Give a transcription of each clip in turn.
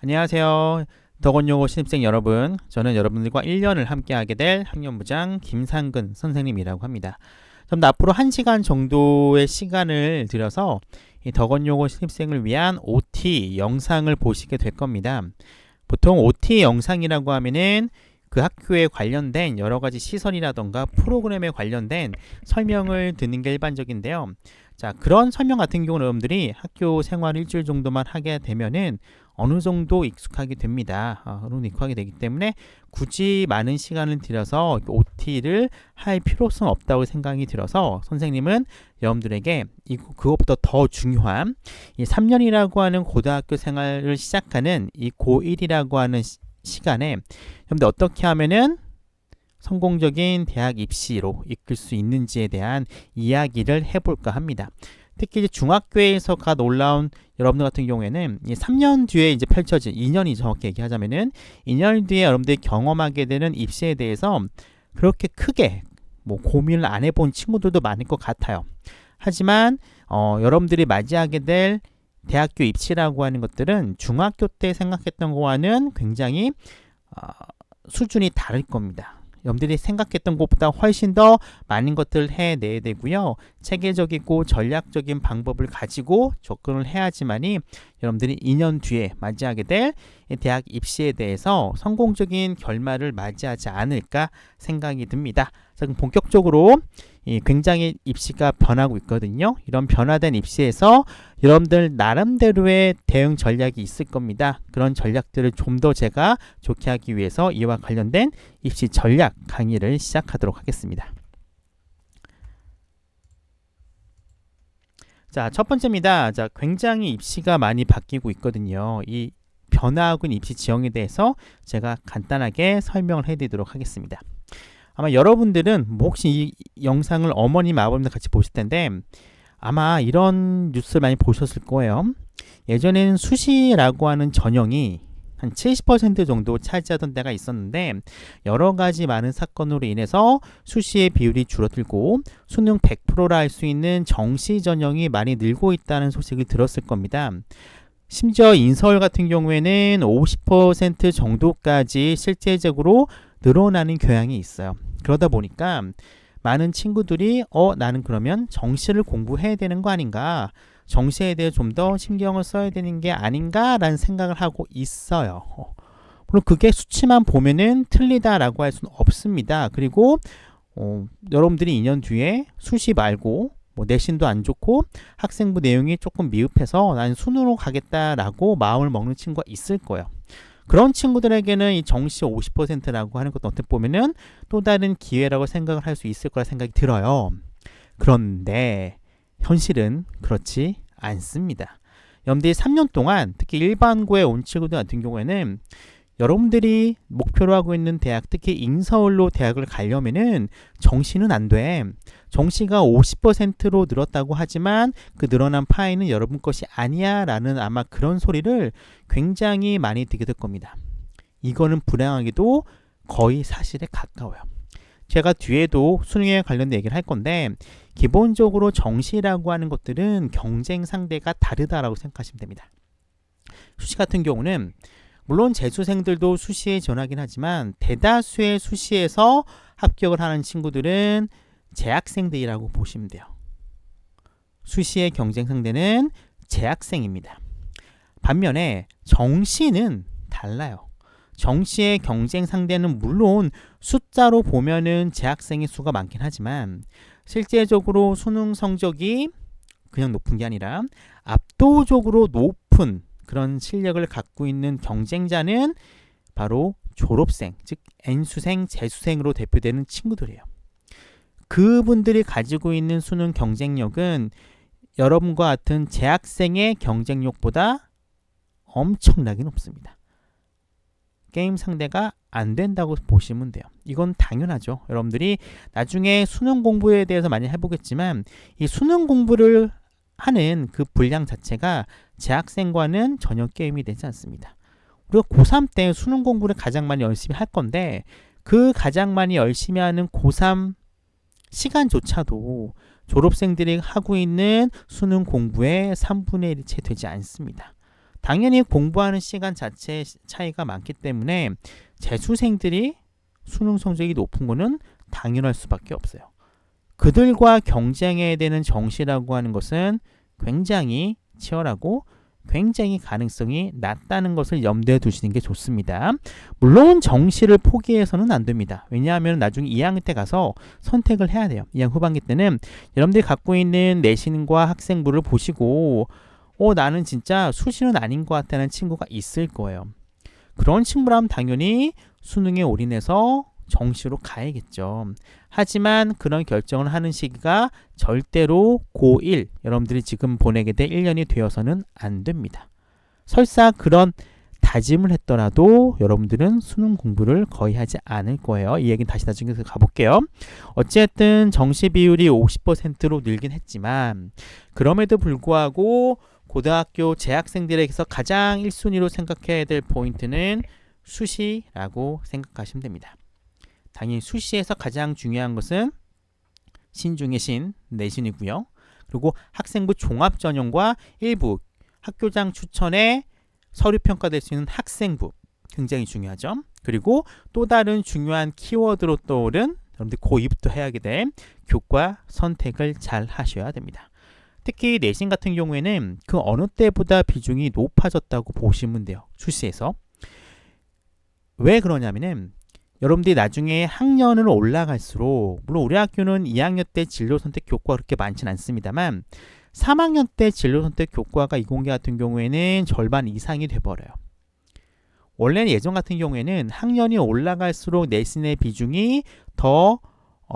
안녕하세요. 덕원용어 신입생 여러분. 저는 여러분들과 1년을 함께하게 될 학년부장 김상근 선생님이라고 합니다. 좀 더 앞으로 1시간 정도의 시간을 들여서 이 덕원용어 신입생을 위한 OT 영상을 보시게 될 겁니다. 보통 OT 영상이라고 하면은 그 학교에 관련된 여러 가지 시설이라던가 프로그램에 관련된 설명을 듣는 게 일반적인데요. 자, 그런 설명 같은 경우는 여러분들이 학교 생활 일주일 정도만 하게 되면은 어느 정도 익숙하게 됩니다. 어느 정도 익숙하게 되기 때문에 굳이 많은 시간을 들여서 OT를 할 필요성 없다고 생각이 들어서 선생님은 여러분들에게 그것보다 더 중요한 이 3년이라고 하는 고등학교 생활을 시작하는 이 고1이라고 하는 시간에 여러분들 어떻게 하면은 성공적인 대학 입시로 이끌 수 있는지에 대한 이야기를 해볼까 합니다. 특히 이제 중학교에서가 놀라운 여러분들 같은 경우에는 이 3년 뒤에 이제 펼쳐진 2년이 정확히 얘기하자면은 2년 뒤에 여러분들이 경험하게 되는 입시에 대해서 그렇게 크게 고민을 안 해본 친구들도 많을 것 같아요. 하지만 여러분들이 맞이하게 될 대학교 입시라고 하는 것들은 중학교 때 생각했던 거와는 굉장히 수준이 다를 겁니다. 여러분들이 생각했던 것보다 훨씬 더 많은 것들을 해내야 되고요. 체계적이고 전략적인 방법을 가지고 접근을 해야지만이 여러분들이 2년 뒤에 맞이하게 될 대학 입시에 대해서 성공적인 결말을 맞이하지 않을까 생각이 듭니다. 자, 그럼 본격적으로 굉장히 입시가 변하고 있거든요. 이런 변화된 입시에서 여러분들 나름대로의 대응 전략이 있을 겁니다. 그런 전략들을 좀 더 제가 좋게 하기 위해서 이와 관련된 입시 전략 강의를 시작하도록 하겠습니다. 자, 첫 번째입니다. 자, 굉장히 입시가 많이 바뀌고 있거든요. 이 변화하고 있는 입시 지형에 대해서 제가 간단하게 설명을 해드리도록 하겠습니다. 아마 여러분들은 혹시 이 영상을 어머님, 아버님들 같이 보실 텐데 아마 이런 뉴스를 많이 보셨을 거예요. 예전에는 수시라고 하는 전형이 한 70% 정도 차지하던 때가 있었는데 여러 가지 많은 사건으로 인해서 수시의 비율이 줄어들고 수능 100%라 할 수 있는 정시 전형이 많이 늘고 있다는 소식을 들었을 겁니다. 심지어 인서울 같은 경우에는 50% 정도까지 실제적으로 늘어나는 경향이 있어요. 그러다 보니까 많은 친구들이 나는 그러면 정시를 공부해야 되는 거 아닌가, 정시에 대해 좀 더 신경을 써야 되는 게 아닌가라는 생각을 하고 있어요. 물론 그게 수치만 보면은 틀리다라고 할 수는 없습니다. 그리고 여러분들이 2년 뒤에 수시 말고 내신도 안 좋고 학생부 내용이 조금 미흡해서 난 순으로 가겠다라고 마음을 먹는 친구가 있을 거예요. 그런 친구들에게는 이 정시 50%라고 하는 것도 어떻게 보면은 또 다른 기회라고 생각을 할 수 있을 거라 생각이 들어요. 그런데 현실은 그렇지 않습니다. 여러분들이 3년 동안 특히 일반고에 온 친구들 같은 경우에는 여러분들이 목표로 하고 있는 대학, 특히 인서울로 대학을 가려면은 정시는 안 돼. 정시가 50%로 늘었다고 하지만 그 늘어난 파이는 여러분 것이 아니야 라는 아마 그런 소리를 굉장히 많이 듣게 될 겁니다. 이거는 불행하게도 거의 사실에 가까워요. 제가 뒤에도 수능에 관련된 얘기를 할 건데 기본적으로 정시라고 하는 것들은 경쟁 상대가 다르다라고 생각하시면 됩니다. 수시 같은 경우는 물론 재수생들도 수시에 지원하긴 하지만 대다수의 수시에서 합격을 하는 친구들은 재학생들이라고 보시면 돼요. 수시의 경쟁 상대는 재학생입니다. 반면에 정시는 달라요. 정시의 경쟁 상대는 물론 숫자로 보면은 재학생의 수가 많긴 하지만 실제적으로 수능 성적이 그냥 높은 게 아니라 압도적으로 높은 그런 실력을 갖고 있는 경쟁자는 바로 졸업생, 즉 N수생, 재수생으로 대표되는 친구들이에요. 그분들이 가지고 있는 수능 경쟁력은 여러분과 같은 재학생의 경쟁력보다 엄청나게 높습니다. 게임 상대가 안 된다고 보시면 돼요. 이건 당연하죠. 여러분들이 나중에 수능 공부에 대해서 많이 해보겠지만 이 수능 공부를 하는 그 분량 자체가 재학생과는 전혀 게임이 되지 않습니다. 우리가 고3 때 수능 공부를 가장 많이 열심히 할 건데 그 가장 많이 열심히 하는 고3 시간조차도 졸업생들이 하고 있는 수능 공부의 3분의 1이 채 되지 않습니다. 당연히 공부하는 시간 자체의 차이가 많기 때문에 재수생들이 수능 성적이 높은 거는 당연할 수밖에 없어요. 그들과 경쟁해야 되는 정시라고 하는 것은 굉장히 치열하고 굉장히 가능성이 낮다는 것을 염두에 두시는 게 좋습니다. 물론 정시를 포기해서는 안 됩니다. 왜냐하면 나중에 2학년 때 가서 선택을 해야 돼요. 2학년 후반기 때는 여러분들이 갖고 있는 내신과 학생부를 보시고 나는 진짜 수시는 아닌 것 같다는 친구가 있을 거예요. 그런 친구라면 당연히 수능에 올인해서 정시로 가야겠죠. 하지만 그런 결정을 하는 시기가 절대로 고1, 여러분들이 지금 보내게 될 1년이 되어서는 안 됩니다. 설사 그런 다짐을 했더라도 여러분들은 수능 공부를 거의 하지 않을 거예요. 이 얘기는 다시 나중에 가볼게요. 어쨌든 정시 비율이 50%로 늘긴 했지만 그럼에도 불구하고 고등학교 재학생들에게서 가장 1순위로 생각해야 될 포인트는 수시라고 생각하시면 됩니다. 당연히 수시에서 가장 중요한 것은 신 중의 신, 내신이고요. 그리고 학생부 종합전형과 일부 학교장 추천에 서류 평가될 수 있는 학생부, 굉장히 중요하죠. 그리고 또 다른 중요한 키워드로 떠오른 여러분들 고2부터 해야 하게 될 교과 선택을 잘 하셔야 됩니다. 특히 내신 같은 경우에는 그 어느 때보다 비중이 높아졌다고 보시면 돼요. 수시에서. 왜 그러냐면은 여러분들이 나중에 학년을 올라갈수록, 물론 우리 학교는 2학년 때 진로선택 교과가 그렇게 많지는 않습니다만 3학년 때 진로선택 교과가 이공계 같은 경우에는 절반 이상이 돼버려요. 원래는 예전 같은 경우에는 학년이 올라갈수록 내신의 비중이 더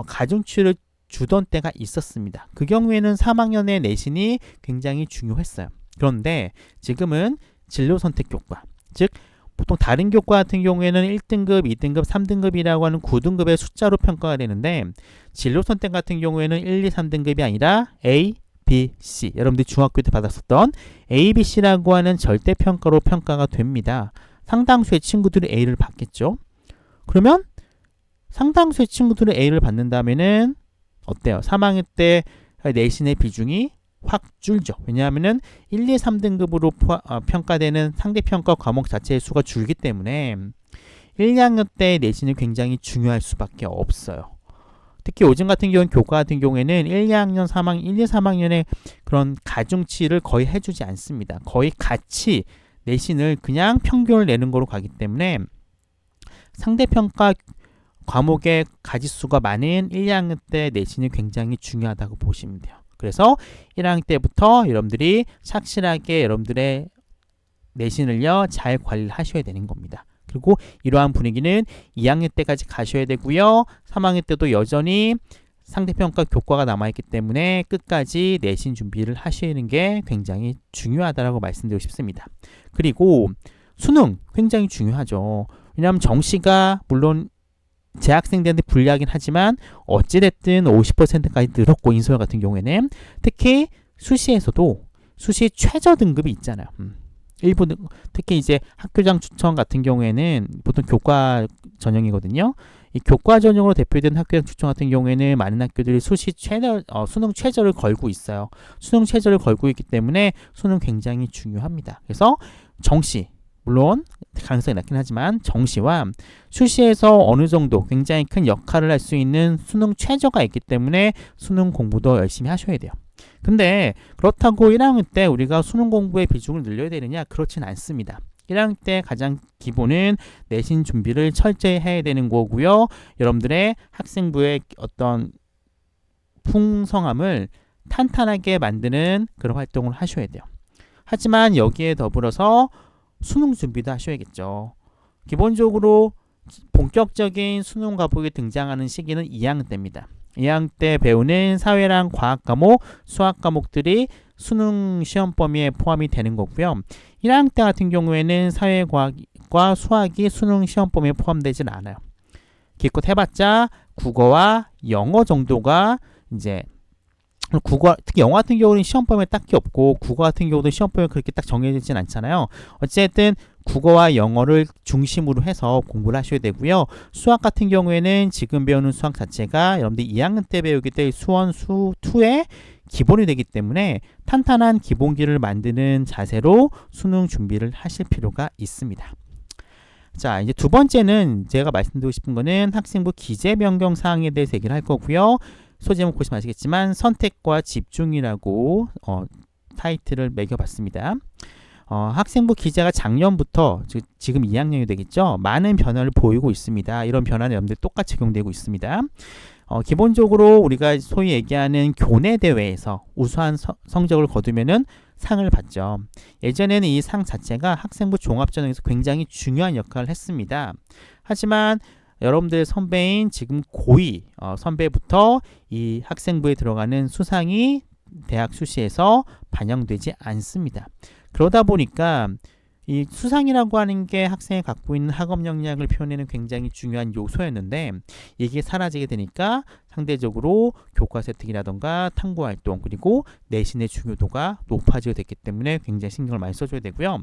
가중치를 주던 때가 있었습니다. 그 경우에는 3학년의 내신이 굉장히 중요했어요. 그런데 지금은 진로선택 교과, 즉 보통 다른 교과 같은 경우에는 1등급, 2등급, 3등급이라고 하는 9등급의 숫자로 평가가 되는데 진로선택 같은 경우에는 1, 2, 3등급이 아니라 A, B, C, 여러분들이 중학교 때 받았었던 A, B, C라고 하는 절대평가로 평가가 됩니다. 상당수의 친구들이 A를 받겠죠. 그러면 상당수의 친구들이 A를 받는다면은 어때요? 3학년 때 내신의 비중이 확 줄죠. 왜냐하면은 1, 2, 3등급으로 평가되는 상대평가 과목 자체의 수가 줄기 때문에 1, 2학년 때 내신이 굉장히 중요할 수밖에 없어요. 특히 요즘 같은 경우는 교과 같은 경우에는 1, 2학년, 3학년, 1, 2, 3학년의 그런 가중치를 거의 해주지 않습니다. 거의 같이 내신을 그냥 평균을 내는 거로 가기 때문에 상대평가 과목의 가지수가 많은 1, 2학년 때 내신이 굉장히 중요하다고 보시면 돼요. 그래서 1학년 때부터 여러분들이 착실하게 여러분들의 내신을요 잘 관리를 하셔야 되는 겁니다. 그리고 이러한 분위기는 2학년 때까지 가셔야 되고요. 3학년 때도 여전히 상대평가 교과가 남아있기 때문에 끝까지 내신 준비를 하시는 게 굉장히 중요하다고 말씀드리고 싶습니다. 그리고 수능 굉장히 중요하죠. 왜냐하면 정시가 물론 재학생들한테 불리하긴 하지만 어찌됐든 50%까지 늘었고 인서울 같은 경우에는 특히 수시에서도 수시 최저 등급이 있잖아요. 일부 특히 이제 학교장 추천 같은 경우에는 보통 교과 전형이거든요. 이 교과 전형으로 대표된 학교장 추천 같은 경우에는 많은 학교들이 수시 최저, 수능 최저를 걸고 있어요. 수능 최저를 걸고 있기 때문에 수능 굉장히 중요합니다. 그래서 정시 물론 가능성이 낮긴 하지만 정시와 수시에서 어느 정도 굉장히 큰 역할을 할 수 있는 수능 최저가 있기 때문에 수능 공부도 열심히 하셔야 돼요. 근데 그렇다고 1학년 때 우리가 수능 공부의 비중을 늘려야 되느냐? 그렇진 않습니다. 1학년 때 가장 기본은 내신 준비를 철저히 해야 되는 거고요. 여러분들의 학생부의 어떤 풍성함을 탄탄하게 만드는 그런 활동을 하셔야 돼요. 하지만 여기에 더불어서 수능 준비도 하셔야겠죠. 기본적으로 본격적인 수능 과목이 등장하는 시기는 2학년 때입니다. 2학년 때 배우는 사회랑 과학 과목, 수학 과목들이 수능 시험 범위에 포함이 되는 거고요. 1학년 때 같은 경우에는 사회과학과 수학이 수능 시험 범위에 포함되진 않아요. 기껏 해봤자 국어와 영어 정도가 이제 국어, 특히 영어 같은 경우는 시험 범위에 딱히 없고 국어 같은 경우도 시험 범위에 그렇게 딱 정해지진 않잖아요. 어쨌든 국어와 영어를 중심으로 해서 공부를 하셔야 되고요. 수학 같은 경우에는 지금 배우는 수학 자체가 여러분들이 2학년 때 배우게 될 수원 수2의 기본이 되기 때문에 탄탄한 기본기를 만드는 자세로 수능 준비를 하실 필요가 있습니다. 자, 이제 두 번째는 제가 말씀드리고 싶은 거는 학생부 기재 변경 사항에 대해서 얘기를 할 거고요. 소제목 보시면 아시겠지만 선택과 집중이라고 타이틀을 매겨봤습니다. 학생부 기재가 작년부터 지금 2학년이 되겠죠. 많은 변화를 보이고 있습니다. 이런 변화는 여러분들 똑같이 적용되고 있습니다. 기본적으로 우리가 소위 얘기하는 교내 대회에서 우수한 성적을 거두면은 상을 받죠. 예전에는 이 상 자체가 학생부 종합전형에서 굉장히 중요한 역할을 했습니다. 하지만 여러분들의 선배인 지금 고2 선배부터 이 학생부에 들어가는 수상이 대학 수시에서 반영되지 않습니다. 그러다 보니까 이 수상이라고 하는 게 학생이 갖고 있는 학업 역량을 표현하는 굉장히 중요한 요소였는데 이게 사라지게 되니까 상대적으로 교과 세특이라던가 탐구활동 그리고 내신의 중요도가 높아지게 됐기 때문에 굉장히 신경을 많이 써줘야 되고요.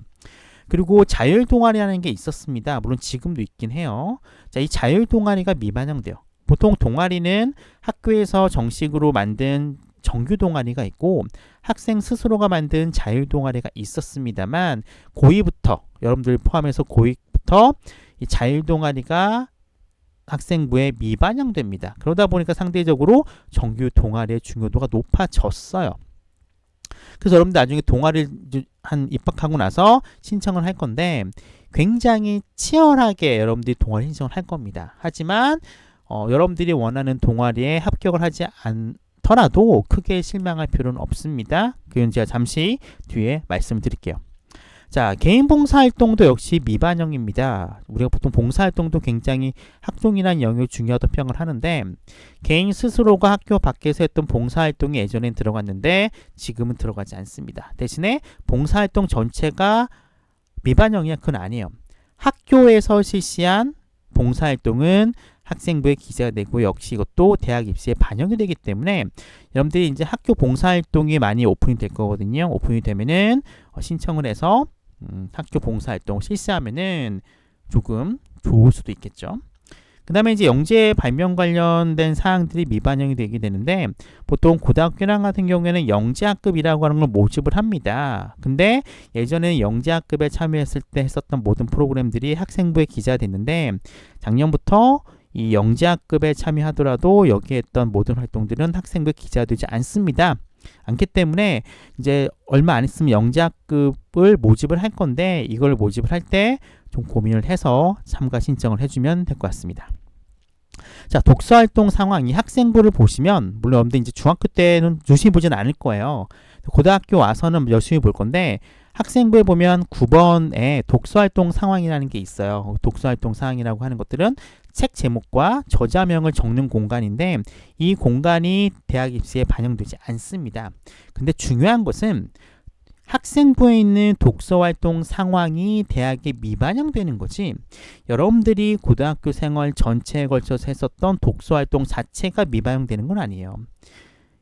그리고 자율동아리라는 게 있었습니다. 물론 지금도 있긴 해요. 자, 이 자율동아리가 미반영돼요. 보통 동아리는 학교에서 정식으로 만든 정규 동아리가 있고 학생 스스로가 만든 자율 동아리가 있었습니다만 고2부터 여러분들 포함해서 고2부터 이 자율 동아리가 학생부에 미반영됩니다. 그러다 보니까 상대적으로 정규 동아리의 중요도가 높아졌어요. 그래서 여러분들 나중에 동아리를 입학하고 나서 신청을 할 건데 굉장히 치열하게 여러분들이 동아리 신청을 할 겁니다. 하지만 여러분들이 원하는 동아리에 합격을 하지 않더라도 크게 실망할 필요는 없습니다. 그건 제가 잠시 뒤에 말씀드릴게요. 자, 개인 봉사활동도 역시 미반영입니다. 우리가 보통 봉사활동도 굉장히 학종이라는 영역이 중요하다고 평을 하는데 개인 스스로가 학교 밖에서 했던 봉사활동이 예전엔 들어갔는데 지금은 들어가지 않습니다. 대신에 봉사활동 전체가 미반영이야? 그건 아니에요. 학교에서 실시한 봉사활동은 학생부에 기재가 되고 역시 이것도 대학 입시에 반영이 되기 때문에 여러분들이 이제 학교 봉사활동이 많이 오픈이 될 거거든요. 오픈이 되면은 신청을 해서 학교 봉사활동 실시하면은 조금 좋을 수도 있겠죠. 그 다음에 이제 영재 발명 관련된 사항들이 미반영이 되게 되는데 보통 고등학교 1학년 같은 경우에는 영재학급이라고 하는 걸 모집을 합니다. 근데 예전에는 영재학급에 참여했을 때 했었던 모든 프로그램들이 학생부에 기재가 됐는데 작년부터 이 영재학급에 참여하더라도 여기에 했던 모든 활동들은 학생부에 기재가 되지 않습니다. 않기 때문에 이제 얼마 안 있으면 영재학급을 모집을 할 건데 이걸 모집을 할 때 좀 고민을 해서 참가 신청을 해주면 될 것 같습니다. 자, 독서활동 상황, 이 학생부를 보시면 물론 여러분들 이제 중학교 때는 유심히 보지는 않을 거예요. 고등학교 와서는 열심히 볼 건데 학생부에 보면 9번에 독서활동 상황이라는 게 있어요. 독서활동 상황이라고 하는 것들은 책 제목과 저자명을 적는 공간인데 이 공간이 대학 입시에 반영되지 않습니다. 근데 중요한 것은 학생부에 있는 독서활동 상황이 대학에 미반영되는 거지 여러분들이 고등학교 생활 전체에 걸쳐서 했었던 독서활동 자체가 미반영되는 건 아니에요.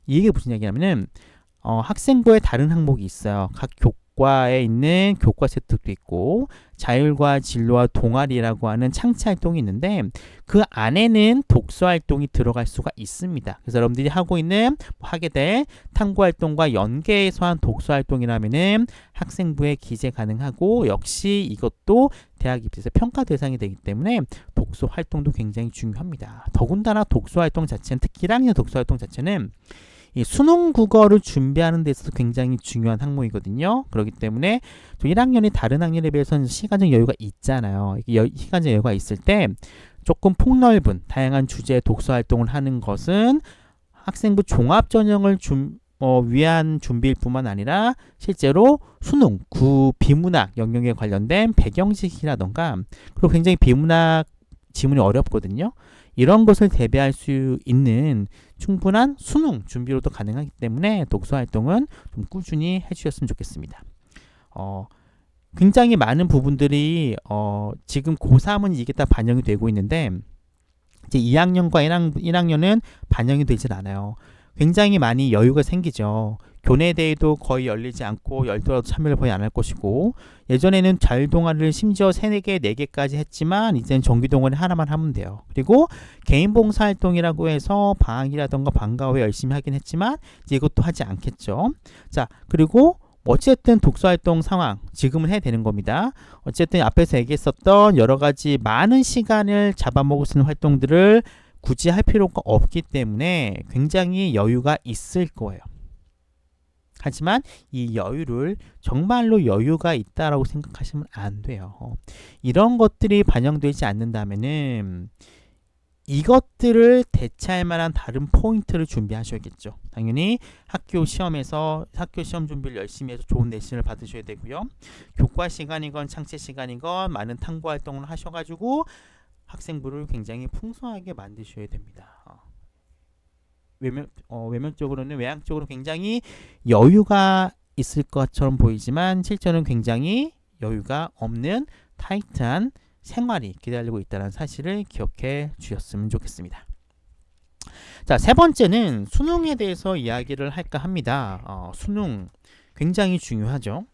이게 무슨 얘기냐면은 학생부에 다른 항목이 있어요. 각 교과에 있는 교과 세특도 있고 자율과 진로와 동아리라고 하는 창체 활동이 있는데 그 안에는 독서 활동이 들어갈 수가 있습니다. 그래서 여러분들이 하게 될 탐구 활동과 연계해서 한 독서 활동이라면은 학생부에 기재 가능하고 역시 이것도 대학 입시에서 평가 대상이 되기 때문에 독서 활동도 굉장히 중요합니다. 더군다나 독서 활동 자체는 특히 1학년 독서 활동 자체는 이 수능 국어를 준비하는 데 있어서 굉장히 중요한 항목이거든요. 그렇기 때문에 1학년이 다른 학년에 비해서는 시간적 여유가 있잖아요. 시간적 여유가 있을 때 조금 폭넓은 다양한 주제의 독서 활동을 하는 것은 학생부 종합전형을 위한 준비일 뿐만 아니라 실제로 수능, 비문학 영역에 관련된 배경지식이라던가 그리고 굉장히 비문학 지문이 어렵거든요. 이런 것을 대비할 수 있는 충분한 수능 준비로도 가능하기 때문에 독서 활동은 좀 꾸준히 해주셨으면 좋겠습니다. 굉장히 많은 부분들이 지금 고3은 이게 다 반영이 되고 있는데 이제 2학년과 1학년은 반영이 되질 않아요. 굉장히 많이 여유가 생기죠. 교내대회도 거의 열리지 않고 열더라도 참여를 거의 안 할 것이고, 예전에는 자율동아리를 심지어 3, 4개, 4개까지 했지만 이제는 정기동아리 하나만 하면 돼요. 그리고 개인 봉사활동이라고 해서 방학이라던가 방과 후에 열심히 하긴 했지만 이제 이것도 하지 않겠죠. 자, 그리고 어쨌든 독서활동 상황 지금은 해야 되는 겁니다. 어쨌든 앞에서 얘기했었던 여러 가지 많은 시간을 잡아먹을 수 있는 활동들을 굳이 할 필요가 없기 때문에 굉장히 여유가 있을 거예요. 하지만 이 여유를 정말로 여유가 있다라고 생각하시면 안 돼요. 이런 것들이 반영되지 않는다면은 이것들을 대체할 만한 다른 포인트를 준비하셔야겠죠. 당연히 학교 시험 준비를 열심히 해서 좋은 내신을 받으셔야 되고요. 교과 시간이건 창체 시간이건 많은 탐구 활동을 하셔가지고 학생부를 굉장히 풍성하게 만드셔야 됩니다. 외향적으로 굉장히 여유가 있을 것처럼 보이지만 실제로는 굉장히 여유가 없는 타이트한 생활이 기다리고 있다는 사실을 기억해 주셨으면 좋겠습니다. 자, 세 번째는 수능에 대해서 이야기를 할까 합니다. 수능 굉장히 중요하죠.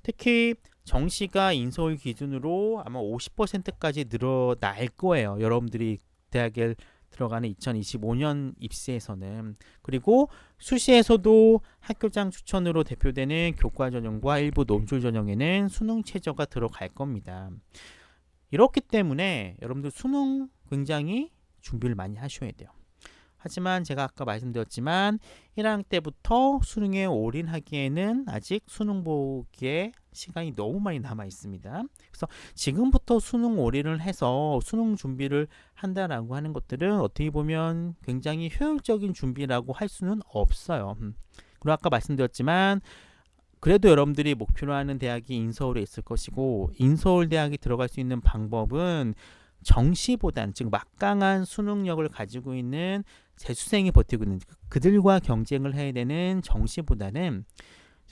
특히 정시가 인서울 기준으로 아마 50%까지 늘어날 거예요. 여러분들이 대학에 들어가는 2025년 입시에서는. 그리고 수시에서도 학교장 추천으로 대표되는 교과 전형과 일부 논술 전형에는 수능 최저가 들어갈 겁니다. 이렇기 때문에 여러분들 수능 굉장히 준비를 많이 하셔야 돼요. 하지만 제가 아까 말씀드렸지만 1학년 때부터 수능에 올인하기에는 아직 수능 보기에 시간이 너무 많이 남아 있습니다. 그래서 지금부터 수능 올인을 해서 수능 준비를 한다라고 하는 것들은 어떻게 보면 굉장히 효율적인 준비라고 할 수는 없어요. 그리고 아까 말씀드렸지만 그래도 여러분들이 목표로 하는 대학이 인서울에 있을 것이고, 인서울 대학에 들어갈 수 있는 방법은 정시보단, 즉 막강한 수능력을 가지고 있는 재수생이 버티고 있는 그들과 경쟁을 해야 되는 정시보다는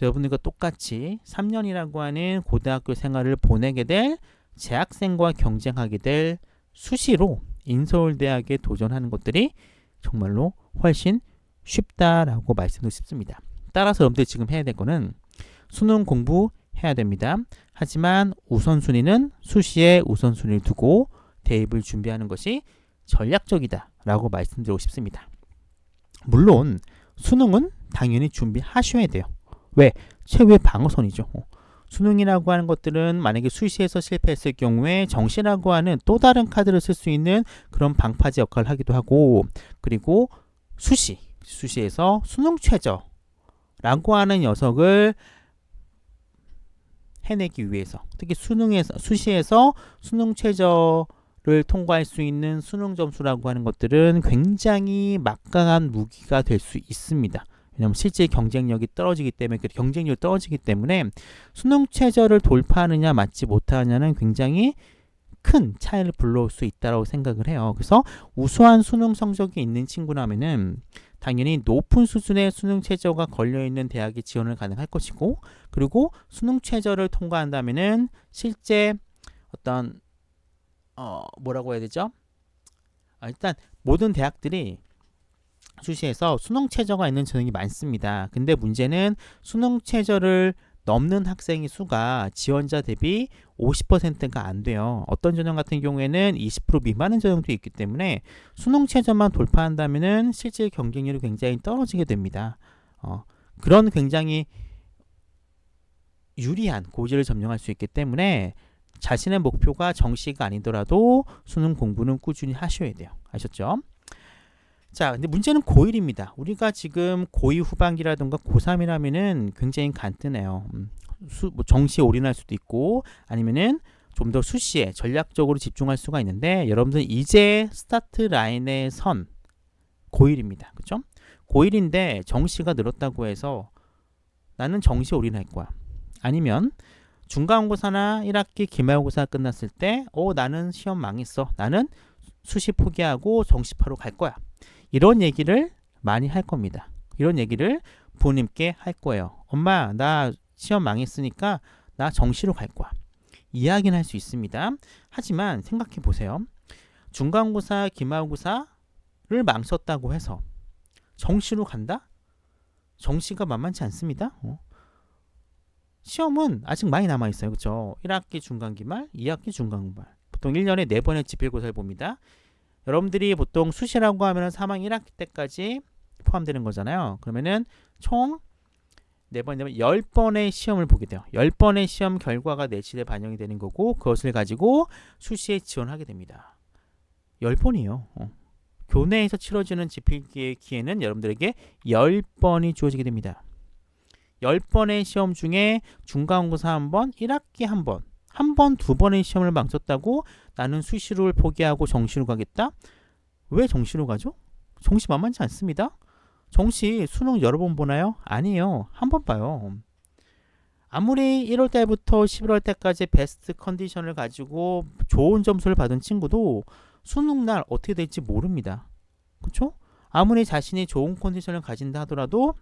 여러분들과 똑같이 3년이라고 하는 고등학교 생활을 보내게 될 재학생과 경쟁하게 될 수시로 인서울대학에 도전하는 것들이 정말로 훨씬 쉽다라고 말씀드리고 싶습니다. 따라서 여러분들이 지금 해야 될 거는 수능 공부해야 됩니다. 하지만 우선순위는 수시에 우선순위를 두고 대입을 준비하는 것이 전략적이다 라고 말씀드리고 싶습니다. 물론 수능은 당연히 준비하셔야 돼요. 왜? 최후의 방어선이죠. 수능이라고 하는 것들은 만약에 수시에서 실패했을 경우에 정시라고 하는 또 다른 카드를 쓸 수 있는 그런 방파제 역할을 하기도 하고, 그리고 수시에서 수능 최저라고 하는 녀석을 해내기 위해서, 특히 수시에서 수능 최저를 통과할 수 있는 수능 점수라고 하는 것들은 굉장히 막강한 무기가 될 수 있습니다. 왜냐하면 실제 경쟁력이 떨어지기 때문에 수능 최저를 돌파하느냐 맞지 못하느냐는 굉장히 큰 차이를 불러올 수 있다고 생각을 해요. 그래서 우수한 수능 성적이 있는 친구라면은 당연히 높은 수준의 수능 최저가 걸려있는 대학에 지원을 가능할 것이고, 그리고 수능 최저를 통과한다면은 실제 어떤 뭐라고 해야 되죠? 일단 모든 대학들이 수시에서 수능 최저가 있는 전형이 많습니다. 근데 문제는 수능 최저를 넘는 학생의 수가 지원자 대비 50%가 안 돼요. 어떤 전형 같은 경우에는 20% 미만의 전형도 있기 때문에 수능 최저만 돌파한다면은 실제 경쟁률이 굉장히 떨어지게 됩니다. 그런 굉장히 유리한 고지를 점령할 수 있기 때문에 자신의 목표가 정시가 아니더라도 수능 공부는 꾸준히 하셔야 돼요. 아셨죠? 자, 근데 문제는 고1입니다. 우리가 지금 고2 후반기라든가 고3이라면은 굉장히 간단해요. 정시에 올인할 수도 있고, 아니면은 좀 더 수시에 전략적으로 집중할 수가 있는데, 여러분들 이제 스타트 라인에 선 고1입니다. 그렇죠? 고1인데 정시가 늘었다고 해서 나는 정시에 올인할 거야. 아니면 중간고사나 1학기 기말고사 끝났을 때 나는 시험 망했어. 나는 수시 포기하고 정시파로 갈 거야. 이런 얘기를 많이 할 겁니다. 이런 얘기를 부모님께 할 거예요. 엄마, 나 시험 망했으니까 나 정시로 갈 거야. 이야기는 할 수 있습니다. 하지만 생각해 보세요. 중간고사, 기말고사를 망쳤다고 해서 정시로 간다? 정시가 만만치 않습니다. 시험은 아직 많이 남아있어요. 그렇죠? 1학기 중간기말, 2학기 중간기말. 보통 1년에 4번의 지필고사를 봅니다. 여러분들이 보통 수시라고 하면 3학 1학기 때까지 포함되는 거잖아요. 그러면은 총 4번 되면 10번의 시험을 보게 돼요. 10번의 시험 결과가 내실에 반영이 되는 거고 그것을 가지고 수시에 지원하게 됩니다. 10번이에요. 교내에서 치러지는 지필기에는 여러분들에게 10번이 주어지게 됩니다. 10번의 시험 중에 중간고사 1번, 1학기 1번, 1번, 2번의 시험을 망쳤다고 나는 수시를 포기하고 정시로 가겠다? 왜 정시로 가죠? 정시 만만치 않습니다. 정시 수능 여러 번 보나요? 아니에요. 한 번 봐요. 아무리 1월 달부터 11월 달까지 베스트 컨디션을 가지고 좋은 점수를 받은 친구도 수능 날 어떻게 될지 모릅니다. 그렇죠? 아무리 자신이 좋은 컨디션을 가진다 하더라도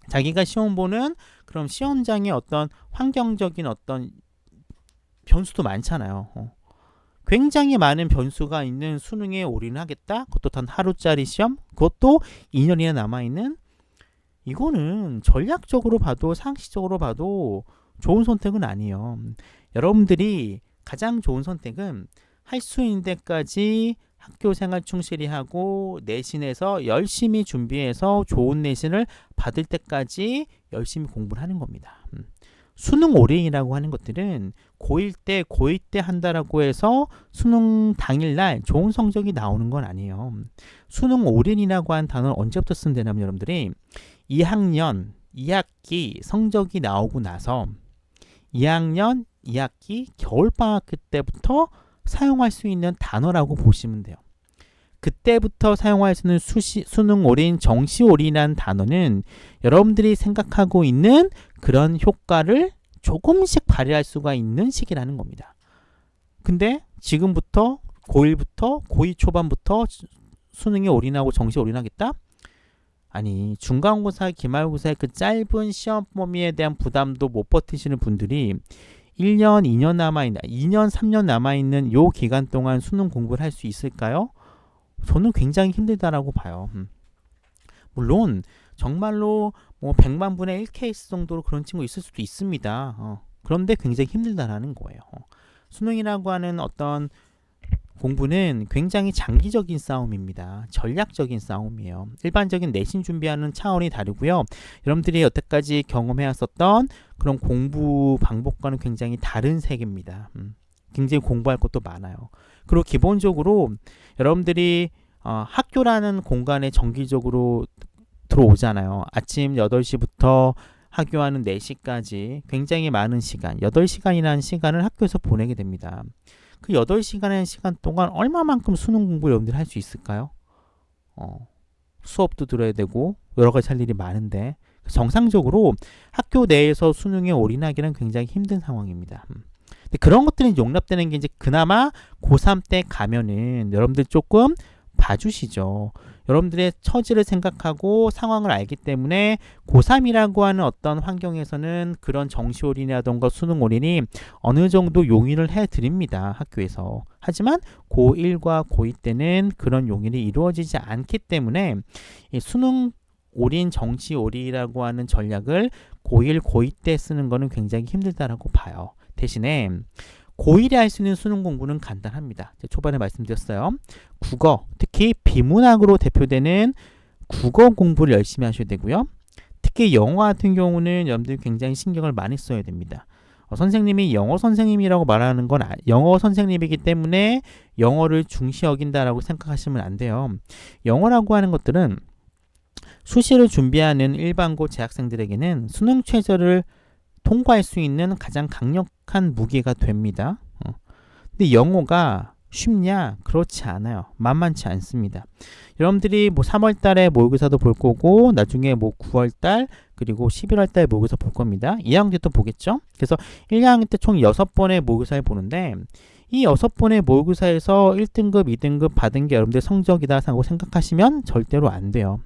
자기가 시험 보는 그런 시험장의 어떤 환경적인 어떤 변수도 많잖아요. 굉장히 많은 변수가 있는 수능에 올인하겠다? 그것도 단 하루짜리 시험? 그것도 2년이나 남아있는? 이거는 전략적으로 봐도 상식적으로 봐도 좋은 선택은 아니에요. 여러분들이 가장 좋은 선택은 할 수 있는 데까지 학교 생활 충실히 하고 내신에서 열심히 준비해서 좋은 내신을 받을 때까지 열심히 공부를 하는 겁니다. 수능 올인이라고 하는 것들은 고1 때, 고2 때 한다라고 해서 수능 당일날 좋은 성적이 나오는 건 아니에요. 수능 올인이라고 하는 단어를 언제부터 쓰면 되냐면 여러분들이 2학년, 2학기 성적이 나오고 나서 2학년, 2학기 겨울방학 때부터 사용할 수 있는 단어라고 보시면 돼요. 그때부터 사용할 수 있는 수능 올인, 정시 올인이라는 단어는 여러분들이 생각하고 있는 그런 효과를 조금씩 발휘할 수가 있는 시기라는 겁니다. 근데 지금부터 고1부터 고2 초반부터 수능에 올인하고 정시에 올인하겠다? 아니, 중간고사, 기말고사의 그 짧은 시험 범위에 대한 부담도 못 버티시는 분들이 1년, 2년 남아있는, 2년, 3년 남아있는 요 기간 동안 수능 공부를 할 수 있을까요? 저는 굉장히 힘들다라고 봐요. 물론 정말로 뭐 100만 분의 1 케이스 정도로 그런 친구 있을 수도 있습니다. 그런데 굉장히 힘들다라는 거예요. 수능이라고 하는 어떤 공부는 굉장히 장기적인 싸움입니다. 전략적인 싸움이에요. 일반적인 내신 준비하는 차원이 다르고요. 여러분들이 여태까지 경험해왔었던 그런 공부 방법과는 굉장히 다른 세계입니다. 굉장히 공부할 것도 많아요. 그리고 기본적으로 여러분들이 학교라는 공간에 정기적으로 들어오잖아요. 아침 8시부터 학교하는 4시까지 굉장히 많은 시간, 8시간이라는 시간을 학교에서 보내게 됩니다. 그 8시간의 시간 동안 얼마만큼 수능 공부를 여러분들이 할 수 있을까요? 수업도 들어야 되고 여러 가지 할 일이 많은데 정상적으로 학교 내에서 수능에 올인하기는 굉장히 힘든 상황입니다. 근데 그런 것들이 용납되는 게 이제 그나마 고3 때 가면은 여러분들 조금 봐주시죠. 여러분들의 처지를 생각하고 상황을 알기 때문에 고3이라고 하는 어떤 환경에서는 그런 정시 올인이라던가 수능 올인이 어느 정도 용인을 해드립니다. 학교에서. 하지만 고1과 고2 때는 그런 용인이 이루어지지 않기 때문에 이 수능 올인, 정시 올인이라고 하는 전략을 고1, 고2 때 쓰는 거는 굉장히 힘들다라고 봐요. 대신에 고1에 할 수 있는 수능 공부는 간단합니다. 초반에 말씀드렸어요. 국어, 특히 비문학으로 대표되는 국어 공부를 열심히 하셔야 되고요. 특히 영어 같은 경우는 여러분들이 굉장히 신경을 많이 써야 됩니다. 선생님이 영어 선생님이라고 말하는 건 영어 선생님이기 때문에 영어를 중시 여긴다라고 생각하시면 안 돼요. 영어라고 하는 것들은 수시를 준비하는 일반고 재학생들에게는 수능 최저를 통과할 수 있는 가장 강력한 무기가 됩니다. 근데 영어가 쉽냐? 그렇지 않아요. 만만치 않습니다. 여러분들이 뭐 3월 달에 모의고사도 볼 거고 나중에 뭐 9월 달 그리고 11월 달 모의고사 볼 겁니다. 2학년 때도 보겠죠? 그래서 1, 2학년 때 총 6번의 모의고사를 보는데 이 6번의 모의고사에서 1등급, 2등급 받은 게 여러분들의 성적이다라고 생각하시면 절대로 안 돼요.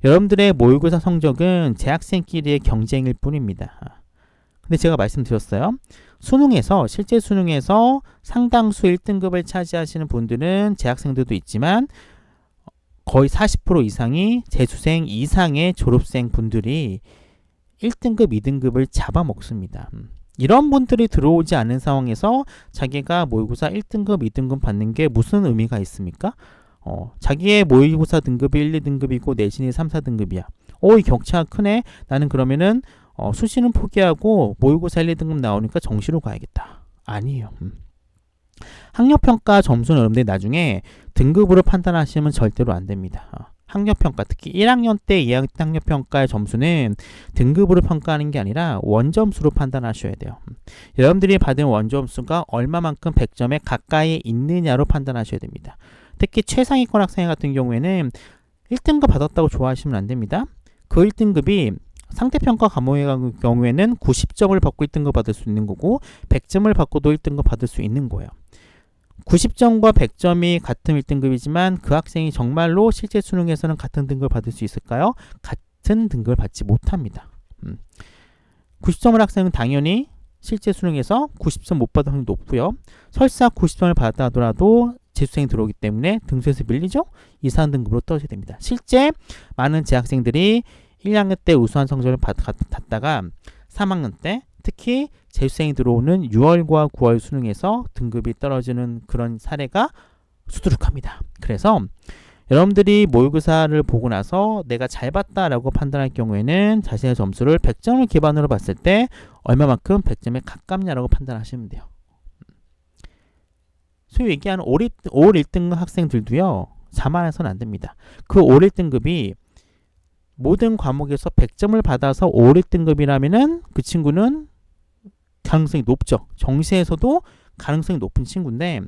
여러분들의 모의고사 성적은 재학생끼리의 경쟁일 뿐입니다. 근데 제가 말씀드렸어요. 수능에서 실제 수능에서 상당수 1등급을 차지하시는 분들은 재학생들도 있지만 거의 40% 이상이 재수생 이상의 졸업생 분들이 1등급, 2등급을 잡아먹습니다. 이런 분들이 들어오지 않은 상황에서 자기가 모의고사 1등급, 2등급 받는 게 무슨 의미가 있습니까? 자기의 모의고사 등급이 1, 2등급이고 내신이 3, 4등급이야. 이 격차가 크네. 나는 그러면은 수시는 포기하고 모의고사 1, 2등급 나오니까 정시로 가야겠다. 아니에요. 학력평가 점수는 여러분들이 나중에 등급으로 판단하시면 절대로 안 됩니다. 학력평가, 특히 1학년 때 2학년 때 학력평가의 점수는 등급으로 평가하는 게 아니라 원점수로 판단하셔야 돼요. 여러분들이 받은 원점수가 얼마만큼 100점에 가까이 있느냐로 판단하셔야 됩니다. 특히 최상위권 학생 같은 경우에는 1등급 받았다고 좋아하시면 안 됩니다. 그 1등급이 상대평가 과목의 경우에는 90점을 받고 1등급 받을 수 있는 거고 100점을 받고도 1등급 받을 수 있는 거예요. 90점과 100점이 같은 1등급이지만 그 학생이 정말로 실제 수능에서는 같은 등급을 받을 수 있을까요? 같은 등급을 받지 못합니다. 90점을 학생은 당연히 실제 수능에서 90점 못 받을 확률이 높고요. 설사 90점을 받았다 하더라도 재수생이 들어오기 때문에 등수에서 밀리죠? 이상 등급으로 떨어지게 됩니다. 실제 많은 재학생들이 1학년 때 우수한 성적을 받다가 3학년 때 특히 재수생이 들어오는 6월과 9월 수능에서 등급이 떨어지는 그런 사례가 수두룩합니다. 그래서 여러분들이 모의고사를 보고 나서 내가 잘 봤다라고 판단할 경우에는 자신의 점수를 100점을 기반으로 봤을 때 얼마만큼 100점에 가깝냐라고 판단하시면 돼요. 소위 얘기하는 올 1등급 학생들도요. 자만해서는 안 됩니다. 그 올 1등급이 모든 과목에서 100점을 받아서 올 1등급이라면은 그 친구는 가능성이 높죠. 정시에서도 가능성이 높은 친구인데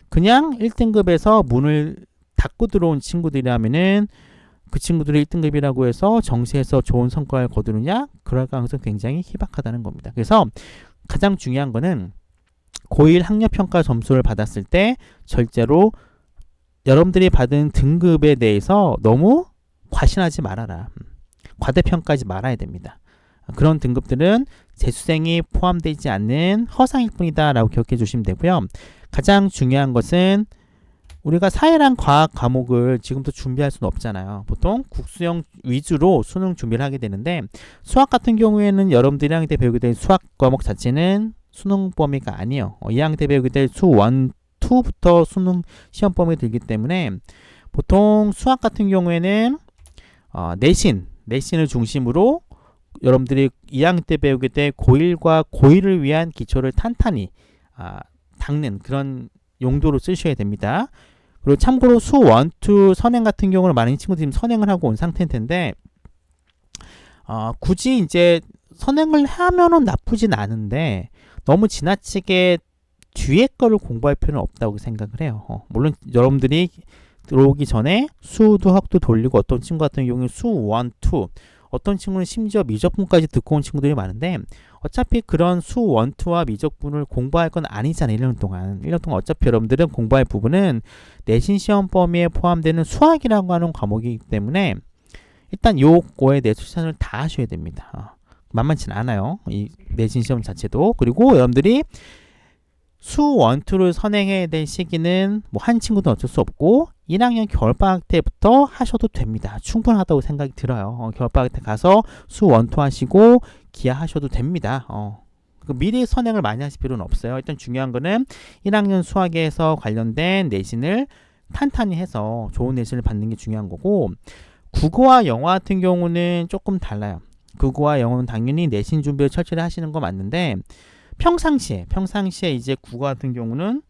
그냥 1등급에서 문을 닫고 들어온 친구들이라면은 그 친구들이 1등급이라고 해서 정시에서 좋은 성과를 거두느냐? 그럴 가능성이 굉장히 희박하다는 겁니다. 그래서 가장 중요한 거는 고1 학력평가 점수를 받았을 때 절대로 여러분들이 받은 등급에 대해서 너무 과신하지 말아라. 과대평가하지 말아야 됩니다. 그런 등급들은 재수생이 포함되지 않는 허상일 뿐이다 라고 기억해 주시면 되고요. 가장 중요한 것은 우리가 사회랑 과학 과목을 지금부터 준비할 수는 없잖아요. 보통 국수형 위주로 수능 준비를 하게 되는데 수학 같은 경우에는 여러분들이 1학년 때 배우게 될 수학 과목 자체는 수능 범위가 아니에요. 2학년 때 배우게 될 수 1, 2부터 수능 시험 범위가 들기 때문에 보통 수학 같은 경우에는 내신을 중심으로 여러분들이 2학년 때 배우게 될 고1과 고2를 위한 기초를 탄탄히 닦는 그런 용도로 쓰셔야 됩니다. 그리고 참고로 수 1, 2 선행 같은 경우는 많은 친구들이 선행을 하고 온 상태일 텐데 굳이 이제 선행을 하면은 나쁘진 않은데 너무 지나치게 뒤에 거를 공부할 필요는 없다고 생각을 해요. 물론 여러분들이 들어오기 전에 수도 학도 돌리고 어떤 친구 같은 경우는 수 1, 2 어떤 친구는 심지어 미적분까지 듣고 온 친구들이 많은데 어차피 그런 수 1, 2와 미적분을 공부할 건 아니잖아요. 1년 동안 어차피 여러분들은 공부할 부분은 내신 시험 범위에 포함되는 수학이라고 하는 과목이기 때문에 일단 요거에 대해 추천을 다 하셔야 됩니다. 만만치는 않아요. 이 내신 시험 자체도. 그리고 여러분들이 수 1, 2를 선행해야 될 시기는 뭐 한 친구도 어쩔 수 없고 1학년 겨울방학 때부터 하셔도 됩니다. 충분하다고 생각이 들어요. 겨울방학 때 가서 수 1, 2 하시고 기하하셔도 됩니다. 미리 선행을 많이 하실 필요는 없어요. 일단 중요한 거는 1학년 수학에서 관련된 내신을 탄탄히 해서 좋은 내신을 받는 게 중요한 거고 국어와 영어 같은 경우는 조금 달라요. 국어와 영어는 당연히 내신 준비를 철저히 하시는 거 맞는데 평상시에 이제 국어 같은 경우는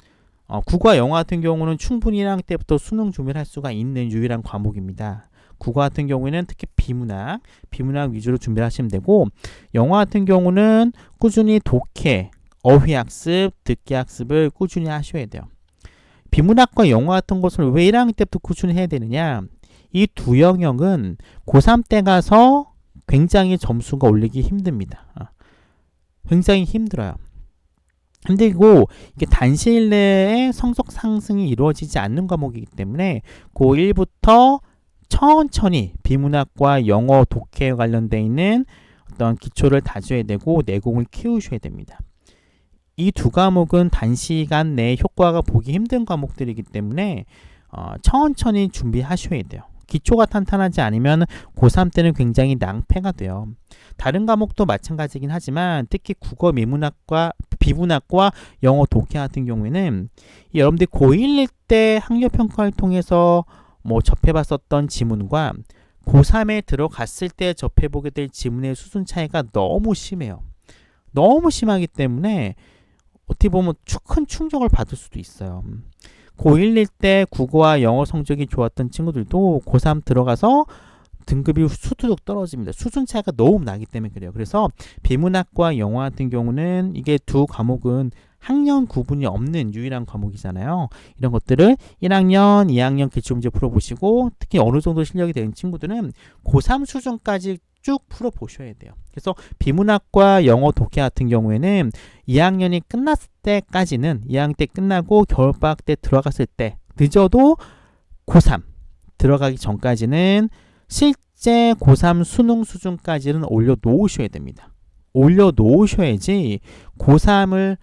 국어와 영어 같은 경우는 충분히 1학년 때부터 수능 준비를 할 수가 있는 유일한 과목입니다. 국어 같은 경우에는 특히 비문학 위주로 준비를 하시면 되고 영어 같은 경우는 꾸준히 독해, 어휘학습, 듣기학습을 꾸준히 하셔야 돼요. 비문학과 영어 같은 것을 왜 1학년 때부터 꾸준히 해야 되느냐? 이 두 영역은 고3 때 가서 굉장히 점수가 올리기 힘듭니다. 굉장히 힘들어요. 힘들고 이게 단시일 내에 성적 상승이 이루어지지 않는 과목이기 때문에 고1부터 천천히 비문학과 영어, 독해에 관련되어 있는 어떤 기초를 다져야 되고 내공을 키우셔야 됩니다. 이 두 과목은 단시간 내에 효과가 보기 힘든 과목들이기 때문에 천천히 준비하셔야 돼요. 기초가 탄탄하지 않으면 고3 때는 굉장히 낭패가 돼요. 다른 과목도 마찬가지긴 하지만 특히 국어 비문학과 영어 독해 같은 경우에는 여러분들이 고1일 때 학력평가를 통해서 접해봤었던 지문과 고3에 들어갔을 때 접해보게 될 지문의 수준 차이가 너무 심해요. 너무 심하기 때문에 어떻게 보면 큰 충격을 받을 수도 있어요. 고1일 때 국어와 영어 성적이 좋았던 친구들도 고3 들어가서 등급이 수두룩 떨어집니다. 수준 차이가 너무 나기 때문에 그래요. 그래서 비문학과 영어 같은 경우는 이게 두 과목은 학년 구분이 없는 유일한 과목이잖아요. 이런 것들을 1학년, 2학년 기출문제 풀어보시고 특히 어느 정도 실력이 되는 친구들은 고3 수준까지 쭉 풀어보셔야 돼요. 그래서 비문학과 영어 독해 같은 경우에는 2학년이 끝났을 때까지는 2학년 때 끝나고 겨울방학 때 들어갔을 때 늦어도 고3 들어가기 전까지는 실제 고3 수능 수준까지는 올려놓으셔야 됩니다. 올려놓으셔야지 고3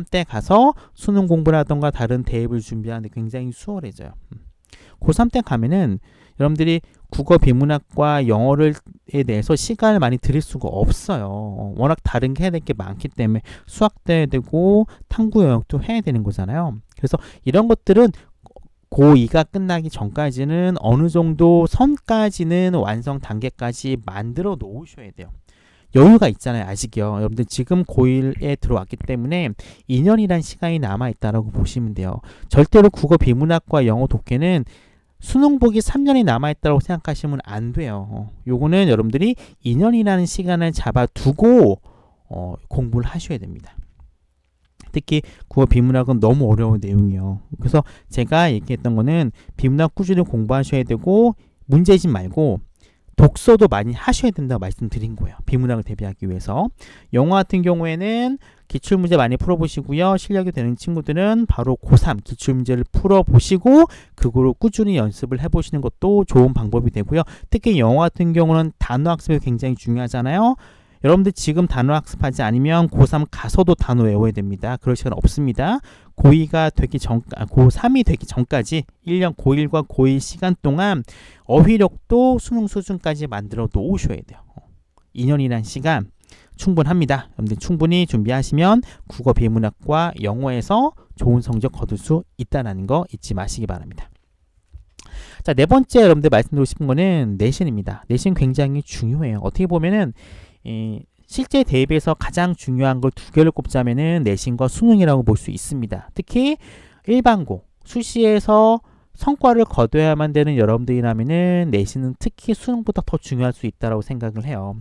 때 가서 수능 공부라던가 다른 대입을 준비하는데 굉장히 수월해져요. 고3 때 가면은 여러분들이 국어 비문학과 영어에 대해서 시간을 많이 들일 수가 없어요. 워낙 다른 게 해야 될 게 많기 때문에 수학도 해야 되고 탐구 영역도 해야 되는 거잖아요. 그래서 이런 것들은 고2가 끝나기 전까지는 어느 정도 선까지는 완성 단계까지 만들어 놓으셔야 돼요. 여유가 있잖아요. 아직요. 여러분들 지금 고1에 들어왔기 때문에 2년이란 시간이 남아있다라고 보시면 돼요. 절대로 국어 비문학과 영어 독해는 수능 보기 3년이 남아있다고 생각하시면 안 돼요. 요거는 여러분들이 2년이라는 시간을 잡아두고 공부를 하셔야 됩니다. 특히 국어 비문학은 너무 어려운 내용이에요. 그래서 제가 얘기했던 거는 비문학 꾸준히 공부하셔야 되고 문제집 말고 독서도 많이 하셔야 된다고 말씀드린 거예요. 비문학을 대비하기 위해서. 영어 같은 경우에는 기출문제 많이 풀어보시고요. 실력이 되는 친구들은 바로 고3 기출문제를 풀어보시고 그거로 꾸준히 연습을 해보시는 것도 좋은 방법이 되고요. 특히 영어 같은 경우는 단어 학습이 굉장히 중요하잖아요. 여러분들 지금 단어 학습하지 않으면 고3 가서도 단어 외워야 됩니다. 그럴 시간 없습니다. 고3이 되기 전까지 1년 고1과 고2 시간 동안 어휘력도 수능 수준까지 만들어 놓으셔야 돼요. 2년이란 시간 충분합니다. 여러분들 충분히 준비하시면 국어 비문학과 영어에서 좋은 성적 거둘 수 있다는 거 잊지 마시기 바랍니다. 자, 네 번째 여러분들 말씀드리고 싶은 거는 내신입니다. 내신 굉장히 중요해요. 어떻게 보면은 실제 대입에서 가장 중요한 걸 두 개를 꼽자면은 내신과 수능이라고 볼 수 있습니다. 특히 일반고, 수시에서 성과를 거둬야만 되는 여러분들이라면은 내신은 특히 수능보다 더 중요할 수 있다고 생각을 해요.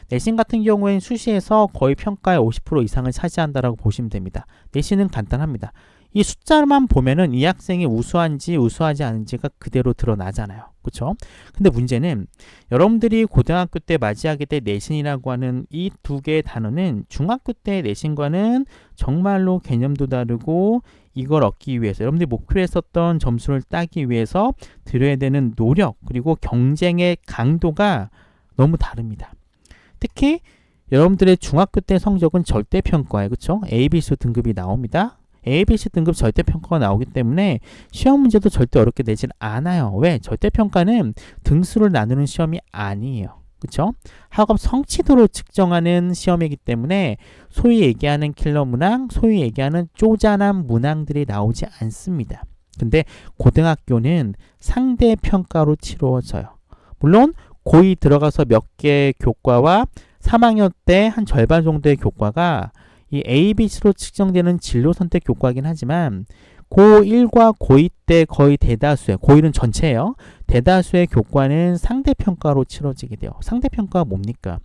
내신 같은 경우에는 수시에서 거의 평가의 50% 이상을 차지한다라고 보시면 됩니다. 내신은 간단합니다. 이 숫자만 보면은 이 학생이 우수한지 우수하지 않은지가 그대로 드러나잖아요. 그렇죠? 근데 문제는 여러분들이 고등학교 때 맞이하게 될 내신이라고 하는 이 두 개의 단어는 중학교 때 내신과는 정말로 개념도 다르고 이걸 얻기 위해서 여러분들이 목표로 했었던 점수를 따기 위해서 들여야 되는 노력 그리고 경쟁의 강도가 너무 다릅니다. 특히 여러분들의 중학교 때 성적은 절대평가예요. 그렇죠? ABC 등급이 나옵니다. ABC 등급 절대평가가 나오기 때문에 시험 문제도 절대 어렵게 내진 않아요. 왜? 절대평가는 등수를 나누는 시험이 아니에요. 그렇죠? 학업 성취도를 측정하는 시험이기 때문에 소위 얘기하는 킬러 문항, 소위 얘기하는 쪼잔한 문항들이 나오지 않습니다. 근데 고등학교는 상대평가로 치루어져요. 물론 고2 들어가서 몇 개의 교과와 3학년 때 한 절반 정도의 교과가 이 ABC로 측정되는 진로 선택 교과이긴 하지만 고1과 고2 때 거의 대다수의, 고1은 전체예요. 대다수의 교과는 상대평가로 치러지게 돼요. 상대평가가 뭡니까?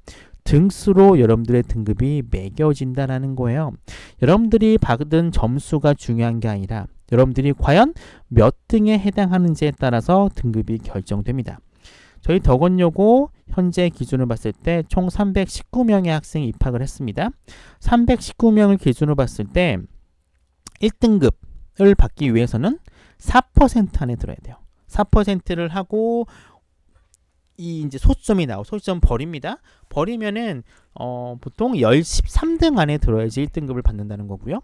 등수로 여러분들의 등급이 매겨진다는 거예요. 여러분들이 받은 점수가 중요한 게 아니라 여러분들이 과연 몇 등에 해당하는지에 따라서 등급이 결정됩니다. 저희 덕원여고 현재 기준으로 봤을 때 총 319명의 학생이 입학을 했습니다. 319명을 기준으로 봤을 때 1등급을 받기 위해서는 4% 안에 들어야 돼요. 4%를 하고 이제 소수점이 나오고 소수점 버립니다. 버리면은 보통 13등 안에 들어야지 1등급을 받는다는 거고요.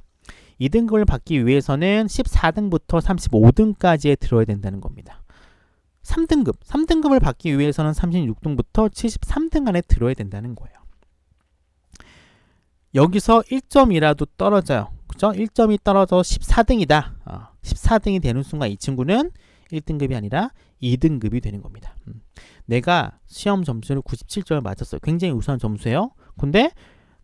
2등급을 받기 위해서는 14등부터 35등까지에 들어야 된다는 겁니다. 3등급을 받기 위해서는 36등부터 73등 안에 들어야 된다는 거예요. 여기서 1점이라도 떨어져요. 그죠? 1점이 떨어져 14등이다. 14등이 되는 순간 이 친구는 1등급이 아니라 2등급이 되는 겁니다. 내가 시험 점수를 97점을 맞았어요. 굉장히 우수한 점수예요. 근데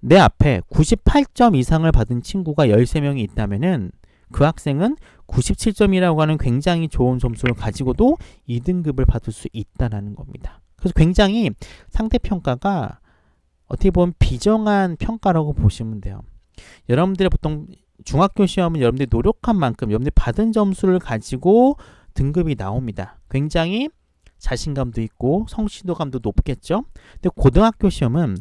내 앞에 98점 이상을 받은 친구가 13명이 있다면은 그 학생은 97점이라고 하는 굉장히 좋은 점수를 가지고도 2등급을 받을 수 있다는 겁니다. 그래서 굉장히 상대평가가 어떻게 보면 비정한 평가라고 보시면 돼요. 여러분들이 보통 중학교 시험은 여러분들이 노력한 만큼 여러분들이 받은 점수를 가지고 등급이 나옵니다. 굉장히 자신감도 있고 성취도감도 높겠죠. 근데 고등학교 시험은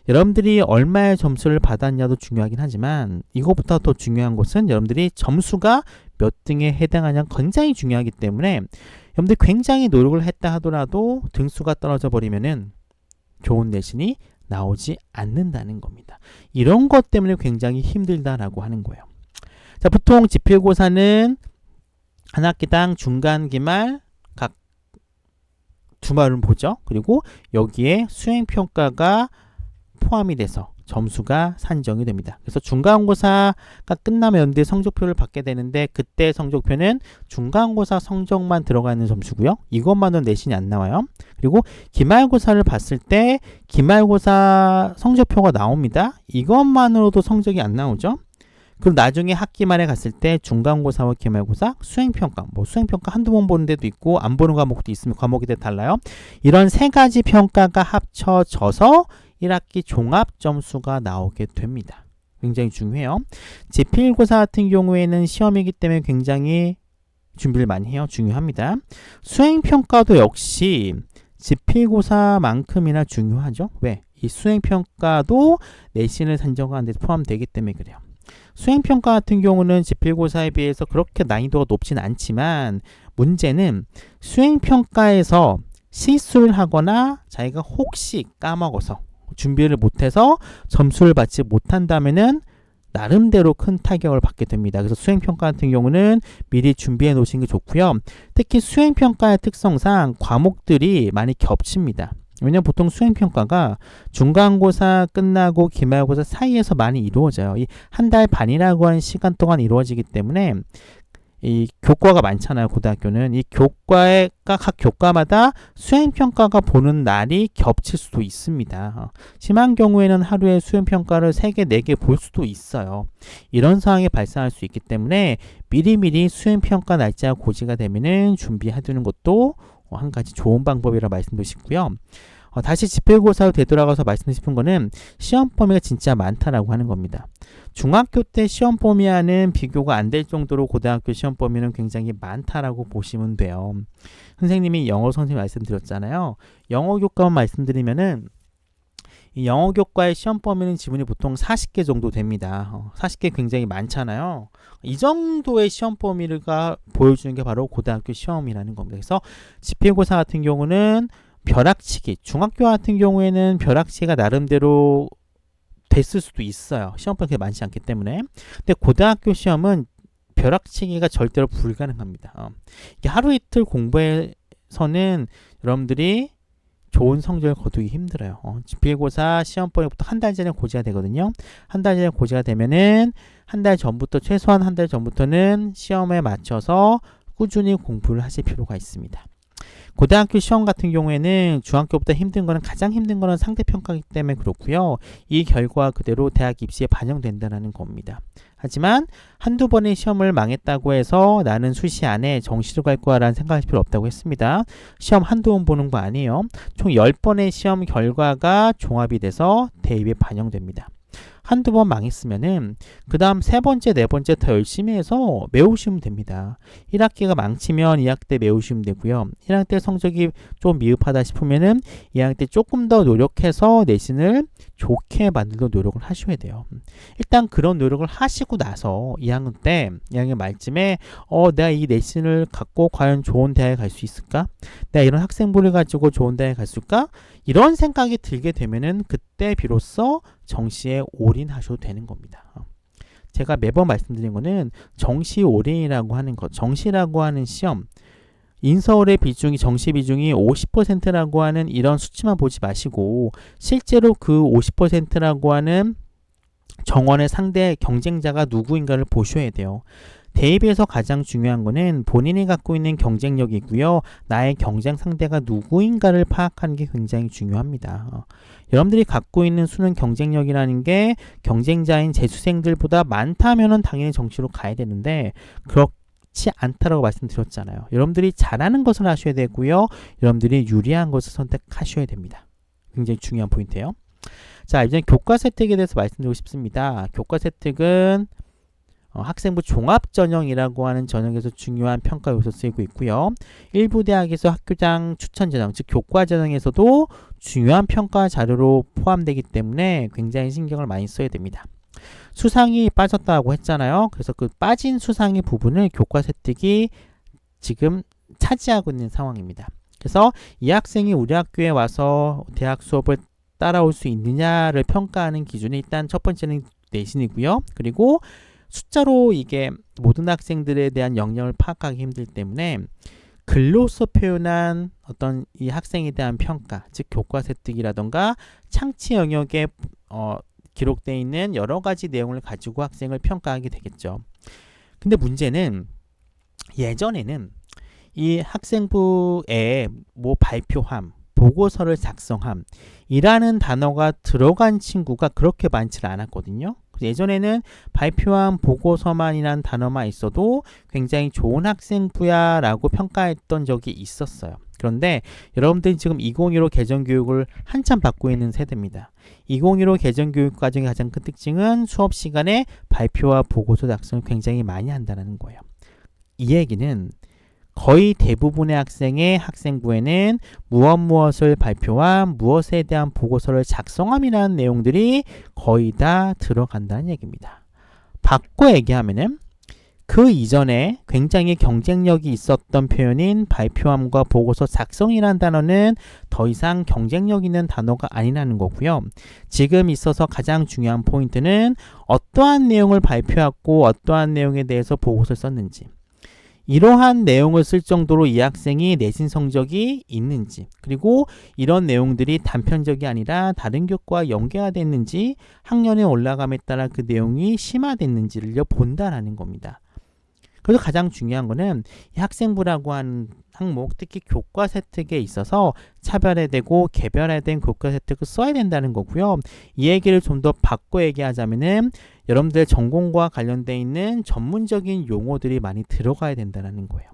여러분들이 얼마의 점수를 받았냐도 중요하긴 하지만 이것보다 더 중요한 것은 여러분들이 점수가 몇 등에 해당하냐 굉장히 중요하기 때문에 여러분들이 굉장히 노력을 했다 하더라도 등수가 떨어져 버리면은 좋은 내신이 나오지 않는다는 겁니다. 이런 것 때문에 굉장히 힘들다라고 하는 거예요. 자, 보통 지필고사는 한 학기당 중간, 기말 각 2말은 보죠. 그리고 여기에 수행평가가 포함이 돼서 점수가 산정이 됩니다. 그래서 중간고사가 끝나면 여러분들이 성적표를 받게 되는데 그때 성적표는 중간고사 성적만 들어가 있는 점수고요. 이것만으로 내신이 안 나와요. 그리고 기말고사를 봤을 때 기말고사 성적표가 나옵니다. 이것만으로도 성적이 안 나오죠. 그리고 나중에 학기 말에 갔을 때 중간고사와 기말고사, 수행평가, 수행평가 한두 번 보는 데도 있고 안 보는 과목도 있으면 과목이 달라요. 이런 3가지 평가가 합쳐져서 1학기 종합점수가 나오게 됩니다. 굉장히 중요해요. 지필고사 같은 경우에는 시험이기 때문에 굉장히 준비를 많이 해요. 중요합니다. 수행평가도 역시 지필고사만큼이나 중요하죠. 왜? 이 수행평가도 내신을 산정하는 데 포함되기 때문에 그래요. 수행평가 같은 경우는 지필고사에 비해서 그렇게 난이도가 높진 않지만 문제는 수행평가에서 실수를 하거나 자기가 혹시 까먹어서 준비를 못해서 점수를 받지 못한다면은 나름대로 큰 타격을 받게 됩니다. 그래서 수행평가 같은 경우는 미리 준비해 놓으시는 게 좋고요. 특히 수행평가의 특성상 과목들이 많이 겹칩니다. 왜냐면 보통 수행평가가 중간고사 끝나고 기말고사 사이에서 많이 이루어져요. 이 한 달 반이라고 하는 시간 동안 이루어지기 때문에 이 교과가 많잖아요. 고등학교는 이 교과가 각 교과마다 수행평가가 보는 날이 겹칠 수도 있습니다. 심한 경우에는 하루에 수행평가를 3개, 4개 볼 수도 있어요. 이런 상황이 발생할 수 있기 때문에 미리미리 수행평가 날짜가 고지가 되면은 준비해두는 것도 한 가지 좋은 방법이라 말씀드리고 싶고요. 다시 지필고사로 되돌아가서 말씀드리고 싶은 거는 시험 범위가 진짜 많다라고 하는 겁니다. 중학교 때 시험 범위와는 비교가 안 될 정도로 고등학교 시험 범위는 굉장히 많다라고 보시면 돼요. 선생님이 영어 선생님 말씀드렸잖아요. 영어 교과만 말씀드리면은 이 영어 교과의 시험 범위는 지문이 보통 40개 정도 됩니다. 40개 굉장히 많잖아요. 이 정도의 시험 범위가 보여주는 게 바로 고등학교 시험이라는 겁니다. 그래서 지필고사 같은 경우는 벼락치기, 중학교 같은 경우에는 벼락치기가 나름대로 됐을 수도 있어요. 시험 범위가 많지 않기 때문에. 근데 고등학교 시험은 벼락치기가 절대로 불가능합니다. 이게 하루 이틀 공부해서는 여러분들이 좋은 성적을 거두기 힘들어요. 지필고사 시험 범위부터 한 달 전에 고지가 되거든요. 한 달 전에 고지가 되면은 한 달 전부터 최소한 한 달 전부터는 시험에 맞춰서 꾸준히 공부를 하실 필요가 있습니다. 고등학교 시험 같은 경우에는 중학교보다 힘든 거는 가장 힘든 거는 상대평가이기 때문에 그렇고요. 이 결과 그대로 대학 입시에 반영된다는 겁니다. 하지만 한두 번의 시험을 망했다고 해서 나는 수시 안에 정시로 갈 거라는 생각하실 필요 없다고 했습니다. 시험 한두 번 보는 거 아니에요. 총 10번의 시험 결과가 종합이 돼서 대입에 반영됩니다. 한두 번 망했으면은 그 다음 3번째, 4번째 더 열심히 해서 메우시면 됩니다. 1학기가 망치면 2학기 때 메우시면 되고요. 1학기 때 성적이 좀 미흡하다 싶으면은 2학기 때 조금 더 노력해서 내신을 좋게 만들도록 노력을 하셔야 돼요. 일단 그런 노력을 하시고 나서 2학년 말쯤에 내가 이 내신을 갖고 과연 좋은 대학에 갈 수 있을까? 내가 이런 학생부를 가지고 좋은 대학에 갈 수 있을까? 이런 생각이 들게 되면은 그때 비로소 정시에 올인하셔도 되는 겁니다. 제가 매번 말씀드린 거는 정시 올인이라고 하는 것, 정시라고 하는 시험, 인서울의 비중이 정시 비중이 50%라고 하는 이런 수치만 보지 마시고 실제로 그 50%라고 하는 정원의 상대 경쟁자가 누구인가를 보셔야 돼요. 대입에서 가장 중요한 거는 본인이 갖고 있는 경쟁력이고요. 나의 경쟁 상대가 누구인가를 파악하는 게 굉장히 중요합니다. 여러분들이 갖고 있는 수능 경쟁력이라는 게 경쟁자인 재수생들보다 많다면 당연히 정시로 가야 되는데 그렇지 않다라고 말씀드렸잖아요. 여러분들이 잘하는 것을 하셔야 되고요. 여러분들이 유리한 것을 선택하셔야 됩니다. 굉장히 중요한 포인트예요. 자, 이제 교과 세특에 대해서 말씀드리고 싶습니다. 교과 세특은 학생부 종합전형이라고 하는 전형에서 중요한 평가 요소 쓰이고 있고요. 일부 대학에서 학교장 추천전형, 즉 교과전형에서도 중요한 평가 자료로 포함되기 때문에 굉장히 신경을 많이 써야 됩니다. 수상이 빠졌다고 했잖아요. 그래서 그 빠진 수상의 부분을 교과 세특이 지금 차지하고 있는 상황입니다. 그래서 이 학생이 우리 학교에 와서 대학 수업을 따라올 수 있느냐를 평가하는 기준이 일단 첫 번째는 내신이고요. 그리고 숫자로 이게 모든 학생들에 대한 역량을 파악하기 힘들기 때문에 글로서 표현한 어떤 이 학생에 대한 평가, 즉 교과 세특이라던가 창치 영역에 기록되어 있는 여러 가지 내용을 가지고 학생을 평가하게 되겠죠. 근데 문제는 예전에는 이 학생부에 뭐 발표함, 보고서를 작성함 이라는 단어가 들어간 친구가 그렇게 많지 않았거든요. 예전에는 발표한 보고서만이라는 단어만 있어도 굉장히 좋은 학생부야 라고 평가했던 적이 있었어요. 그런데 여러분들이 지금 2015 개정교육을 한참 받고 있는 세대입니다. 2015 개정교육 과정의 가장 큰 특징은 수업 시간에 발표와 보고서 작성을 굉장히 많이 한다는 거예요. 이 얘기는 거의 대부분의 학생의 학생부에는 무엇을 발표함, 무엇에 대한 보고서를 작성함이라는 내용들이 거의 다 들어간다는 얘기입니다. 바꿔 얘기하면은 그 이전에 굉장히 경쟁력이 있었던 표현인 발표함과 보고서 작성이라는 단어는 더 이상 경쟁력 있는 단어가 아니라는 거고요. 지금 있어서 가장 중요한 포인트는 어떠한 내용을 발표하고 어떠한 내용에 대해서 보고서를 썼는지, 이러한 내용을 쓸 정도로 이 학생이 내신 성적이 있는지, 그리고 이런 내용들이 단편적이 아니라 다른 교과와 연계화됐는지, 학년에 올라감에 따라 그 내용이 심화됐는지를 본다라는 겁니다. 그래서 가장 중요한 거는 이 학생부라고 하는 항목, 특히 교과 세특에 있어서 차별화되고 개별화된 교과 세특을 써야 된다는 거고요. 이 얘기를 좀 더 바꿔 얘기하자면은 여러분들 전공과 관련되어 있는 전문적인 용어들이 많이 들어가야 된다는 거예요.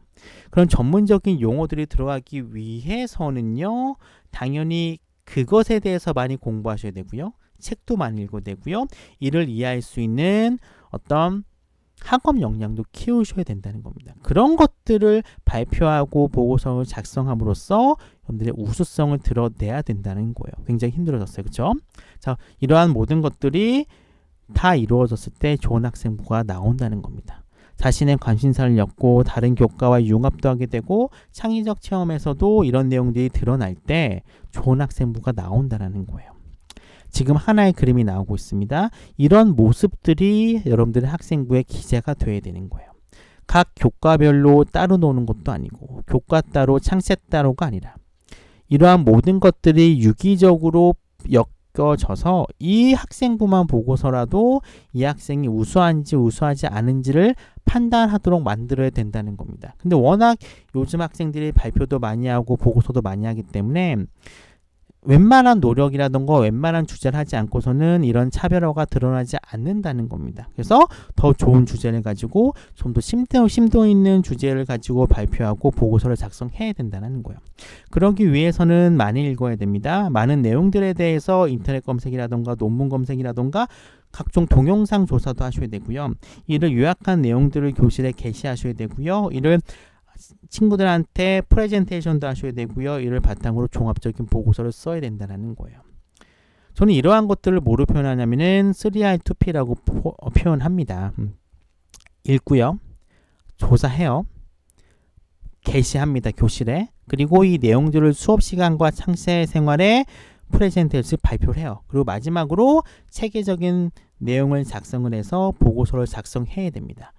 그런 전문적인 용어들이 들어가기 위해서는요, 당연히 그것에 대해서 많이 공부하셔야 되고요. 책도 많이 읽어야 되고요. 이를 이해할 수 있는 어떤 학업 역량도 키우셔야 된다는 겁니다. 그런 것들을 발표하고 보고서를 작성함으로써 여러분들의 우수성을 드러내야 된다는 거예요. 굉장히 힘들어졌어요. 그렇죠? 자, 이러한 모든 것들이 다 이루어졌을 때 좋은 학생부가 나온다는 겁니다. 자신의 관심사를 엮고 다른 교과와 융합도 하게 되고 창의적 체험에서도 이런 내용들이 드러날 때 좋은 학생부가 나온다는 거예요. 지금 하나의 그림이 나오고 있습니다. 이런 모습들이 여러분들의 학생부에 기재가 돼야 되는 거예요. 각 교과별로 따로 노는 것도 아니고 교과 따로 창세 따로가 아니라 이러한 모든 것들이 유기적으로 엮어져서 이 학생부만 보고서라도 이 학생이 우수한지 우수하지 않은지를 판단하도록 만들어야 된다는 겁니다. 근데 워낙 요즘 학생들이 발표도 많이 하고 보고서도 많이 하기 때문에 웬만한 노력이라던가 웬만한 주제를 하지 않고서는 이런 차별화가 드러나지 않는다는 겁니다. 그래서 더 좋은 주제를 가지고 좀 더 심도 있는 주제를 가지고 발표하고 보고서를 작성해야 된다는 거예요. 그러기 위해서는 많이 읽어야 됩니다. 많은 내용들에 대해서 인터넷 검색이라던가 논문 검색이라던가 각종 동영상 조사도 하셔야 되고요. 이를 요약한 내용들을 교실에 게시하셔야 되고요. 이를 친구들한테 프레젠테이션도 하셔야 되고요. 이를 바탕으로 종합적인 보고서를 써야 된다는 거예요. 저는 이러한 것들을 뭐로 표현하냐면은 3R2P라고 표현합니다. 읽고요. 조사해요. 게시합니다. 교실에. 그리고 이 내용들을 수업 시간과 창세 생활에 프레젠테이션을 발표를 해요. 그리고 마지막으로 체계적인 내용을 작성을 해서 보고서를 작성해야 됩니다.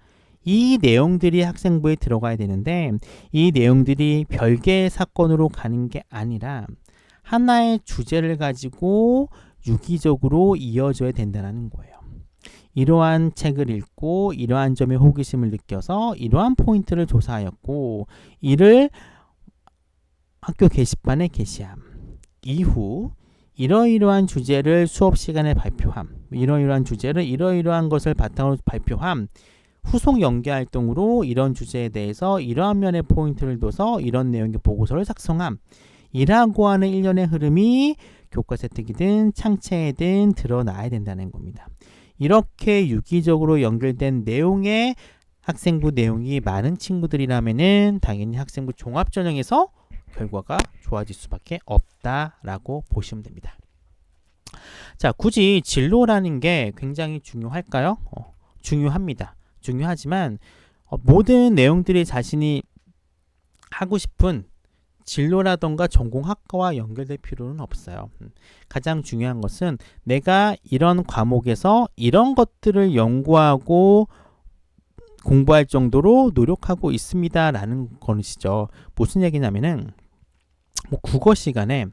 이 내용들이 학생부에 들어가야 되는데 이 내용들이 별개의 사건으로 가는 게 아니라 하나의 주제를 가지고 유기적으로 이어져야 된다는 거예요. 이러한 책을 읽고 이러한 점에 호기심을 느껴서 이러한 포인트를 조사하였고 이를 학교 게시판에 게시함. 이후 이러이러한 주제를 수업 시간에 발표함. 이러이러한 주제를 이러이러한 것을 바탕으로 발표함. 후속 연계 활동으로 이런 주제에 대해서 이러한 면의 포인트를 둬서 이런 내용의 보고서를 작성함. 이라고 하는 일련의 흐름이 교과서 혜택이든 창체에든 드러나야 된다는 겁니다. 이렇게 유기적으로 연결된 내용의 학생부 내용이 많은 친구들이라면은 당연히 학생부 종합전형에서 결과가 좋아질 수밖에 없다라고 보시면 됩니다. 자, 굳이 진로라는 게 굉장히 중요할까요? 중요합니다. 중요하지만 모든 내용들이 자신이 하고 싶은 진로라던가 전공학과와 연결될 필요는 없어요. 가장 중요한 것은 내가 이런 과목에서 이런 것들을 연구하고 공부할 정도로 노력하고 있습니다 라는 것이죠. 무슨 얘기냐면은 국어 시간에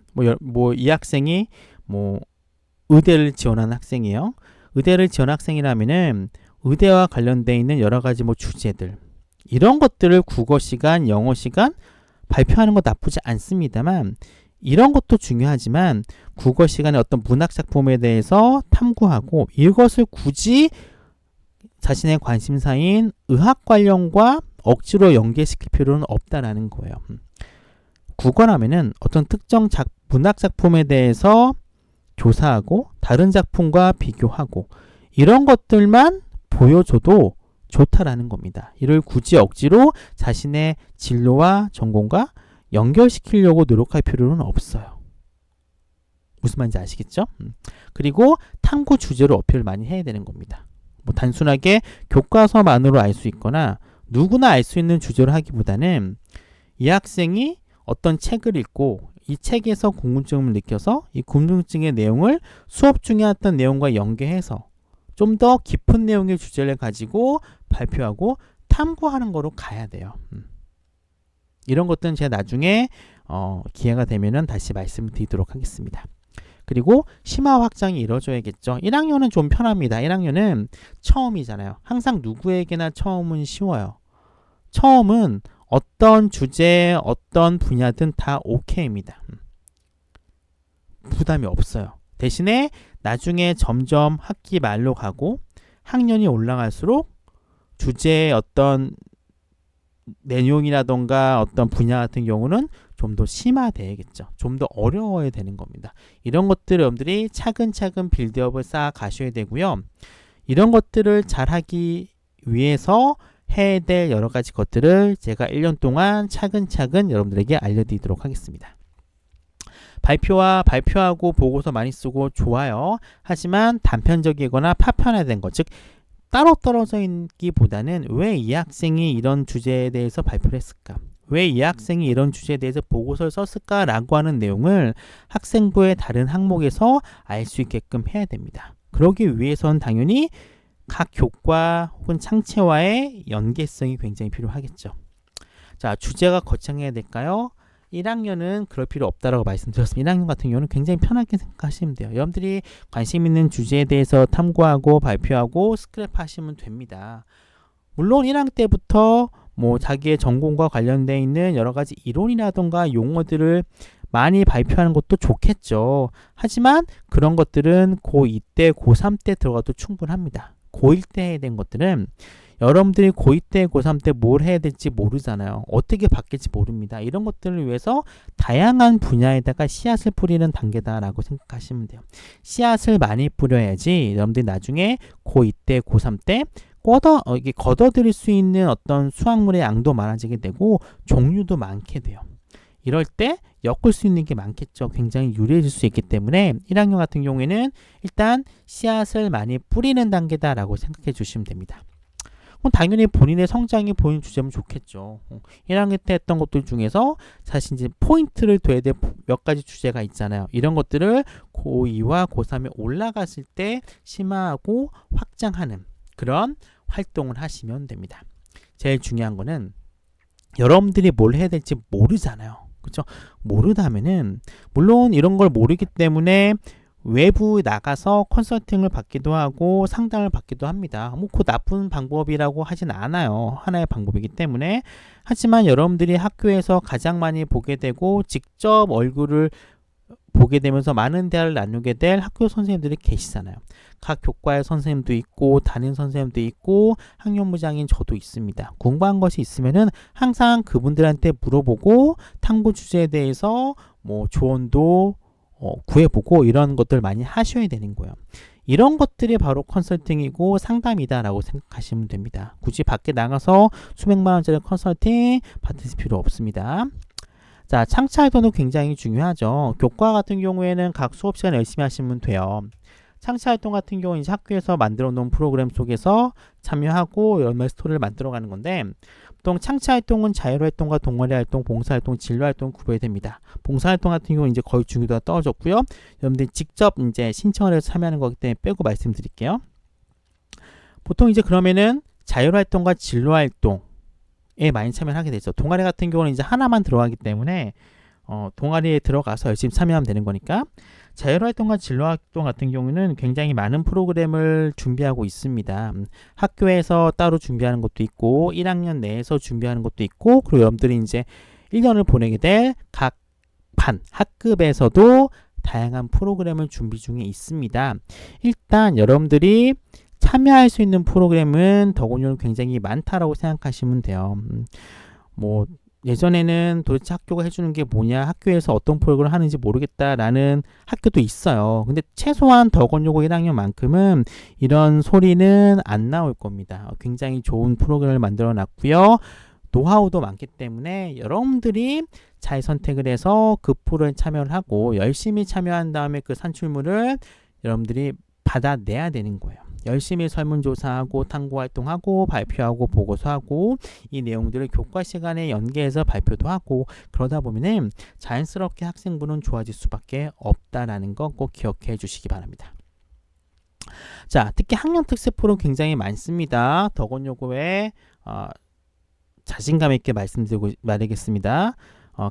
이 학생이 의대를 지원한 학생이에요. 의대를 지원한 학생이라면은 의대와 관련되어 있는 여러 가지 주제들 이런 것들을 국어 시간, 영어 시간 발표하는 거 나쁘지 않습니다만 이런 것도 중요하지만 국어 시간에 어떤 문학 작품에 대해서 탐구하고 이것을 굳이 자신의 관심사인 의학 관련과 억지로 연계시킬 필요는 없다라는 거예요. 국어라면은 어떤 특정 문학 작품에 대해서 조사하고 다른 작품과 비교하고 이런 것들만 보여줘도 좋다라는 겁니다. 이를 굳이 억지로 자신의 진로와 전공과 연결시키려고 노력할 필요는 없어요. 무슨 말인지 아시겠죠? 그리고 탐구 주제로 어필을 많이 해야 되는 겁니다. 단순하게 교과서만으로 알 수 있거나 누구나 알 수 있는 주제로 하기보다는 이 학생이 어떤 책을 읽고 이 책에서 궁금증을 느껴서 이 궁금증의 내용을 수업 중에 했던 내용과 연계해서 좀 더 깊은 내용의 주제를 가지고 발표하고 탐구하는 거로 가야 돼요. 이런 것들은 제가 나중에 기회가 되면은 다시 말씀을 드리도록 하겠습니다. 그리고 심화 확장이 이루어져야겠죠. 1학년은 좀 편합니다. 1학년은 처음이잖아요. 항상 누구에게나 처음은 쉬워요. 처음은 어떤 주제, 어떤 분야든 다 오케이입니다. 부담이 없어요. 대신에 나중에 점점 학기 말로 가고 학년이 올라갈수록 주제의 어떤 내용이라던가 어떤 분야 같은 경우는 좀 더 심화되겠죠. 좀 더 어려워야 되는 겁니다. 이런 것들을 여러분들이 차근차근 빌드업을 쌓아 가셔야 되고요. 이런 것들을 잘하기 위해서 해야 될 여러 가지 것들을 제가 1년 동안 차근차근 여러분들에게 알려드리도록 하겠습니다. 발표하고 보고서 많이 쓰고 좋아요. 하지만 단편적이거나 파편화된 것, 즉 따로 떨어져 있기보다는 왜 이 학생이 이런 주제에 대해서 발표를 했을까? 왜 이 학생이 이런 주제에 대해서 보고서를 썼을까라고 하는 내용을 학생부의 다른 항목에서 알 수 있게끔 해야 됩니다. 그러기 위해서는 당연히 각 교과 혹은 창체와의 연계성이 굉장히 필요하겠죠. 자, 주제가 거창해야 될까요? 1학년은 그럴 필요 없다라고 말씀드렸습니다. 1학년 같은 경우는 굉장히 편하게 생각하시면 돼요. 여러분들이 관심 있는 주제에 대해서 탐구하고 발표하고 스크랩 하시면 됩니다. 물론 1학년 때부터 자기의 전공과 관련되어 있는 여러 가지 이론이라던가 용어들을 많이 발표하는 것도 좋겠죠. 하지만 그런 것들은 고2 때, 고3 때 들어가도 충분합니다. 고1 때 해야 된 것들은 여러분들이 고2 때, 고3 때 뭘 해야 될지 모르잖아요. 어떻게 바뀔지 모릅니다. 이런 것들을 위해서 다양한 분야에다가 씨앗을 뿌리는 단계다라고 생각하시면 돼요. 씨앗을 많이 뿌려야지 여러분들이 나중에 고2 때, 고3 때 이게 걷어들일 수 있는 어떤 수확물의 양도 많아지게 되고 종류도 많게 돼요. 이럴 때 엮을 수 있는 게 많겠죠. 굉장히 유리해질 수 있기 때문에 1학년 같은 경우에는 일단 씨앗을 많이 뿌리는 단계다라고 생각해 주시면 됩니다. 당연히 본인의 성장이 보이는 주제면 좋겠죠. 1학년 때 했던 것들 중에서 사실 이제 포인트를 둬야 될 몇 가지 주제가 있잖아요. 이런 것들을 고2와 고3에 올라갔을 때 심화하고 확장하는 그런 활동을 하시면 됩니다. 제일 중요한 거는 여러분들이 뭘 해야 될지 모르잖아요. 그렇죠? 모르다면은 물론 이런 걸 모르기 때문에 외부 나가서 컨설팅을 받기도 하고 상담을 받기도 합니다. 뭐 그 나쁜 방법이라고 하진 않아요. 하나의 방법이기 때문에. 하지만 여러분들이 학교에서 가장 많이 보게 되고 직접 얼굴을 보게 되면서 많은 대화를 나누게 될 학교 선생님들이 계시잖아요. 각 교과의 선생님도 있고 담임 선생님도 있고 학년부장인 저도 있습니다. 궁금한 것이 있으면은 항상 그분들한테 물어보고 탐구 주제에 대해서 뭐 조언도 구해보고 이런 것들 많이 하셔야 되는 거예요. 이런 것들이 바로 컨설팅이고 상담이다라고 생각하시면 됩니다. 굳이 밖에 나가서 수백만 원짜리 컨설팅 받으실 필요 없습니다. 자, 창차활동도 굉장히 중요하죠. 교과 같은 경우에는 각 수업 시간 열심히 하시면 돼요. 창차활동 같은 경우는 이제 학교에서 만들어 놓은 프로그램 속에서 참여하고 여러 스토리를 만들어 가는 건데, 보통 창차활동은 자율활동과 동아리활동, 봉사활동, 진로활동 구분이 됩니다. 봉사활동 같은 경우는 이제 거의 중요도가 떨어졌고요. 여러분들이 직접 이제 신청을 해서 참여하는 거기 때문에 빼고 말씀드릴게요. 보통 이제 그러면은 자율활동과 진로활동 많이 참여를 하게 되죠. 동아리 같은 경우는 이제 하나만 들어가기 때문에 동아리에 들어가서 열심히 참여하면 되는 거니까. 자율활동과 진로활동 같은 경우는 굉장히 많은 프로그램을 준비하고 있습니다. 학교에서 따로 준비하는 것도 있고 1학년 내에서 준비하는 것도 있고, 그리고 여러분들이 이제 1년을 보내게 될 각 반 학급에서도 다양한 프로그램을 준비 중에 있습니다. 일단 여러분들이 참여할 수 있는 프로그램은 더군요 굉장히 많다라고 생각하시면 돼요. 뭐 예전에는 도대체 학교가 해주는 게 뭐냐, 학교에서 어떤 프로그램을 하는지 모르겠다라는 학교도 있어요. 근데 최소한 덕원여고 1학년만큼은 이런 소리는 안 나올 겁니다. 굉장히 좋은 프로그램을 만들어 놨고요. 노하우도 많기 때문에 여러분들이 잘 선택을 해서 그 프로에 참여를 하고 열심히 참여한 다음에 그 산출물을 여러분들이 받아내야 되는 거예요. 열심히 설문조사하고 탐구활동하고 발표하고 보고서하고 이 내용들을 교과 시간에 연계해서 발표도 하고, 그러다 보면은 자연스럽게 학생부는 좋아질 수밖에 없다라는 거 꼭 기억해 주시기 바랍니다. 자, 특히 학년 특색 프로 굉장히 많습니다. 덕원여고에 자신감 있게 말하겠습니다.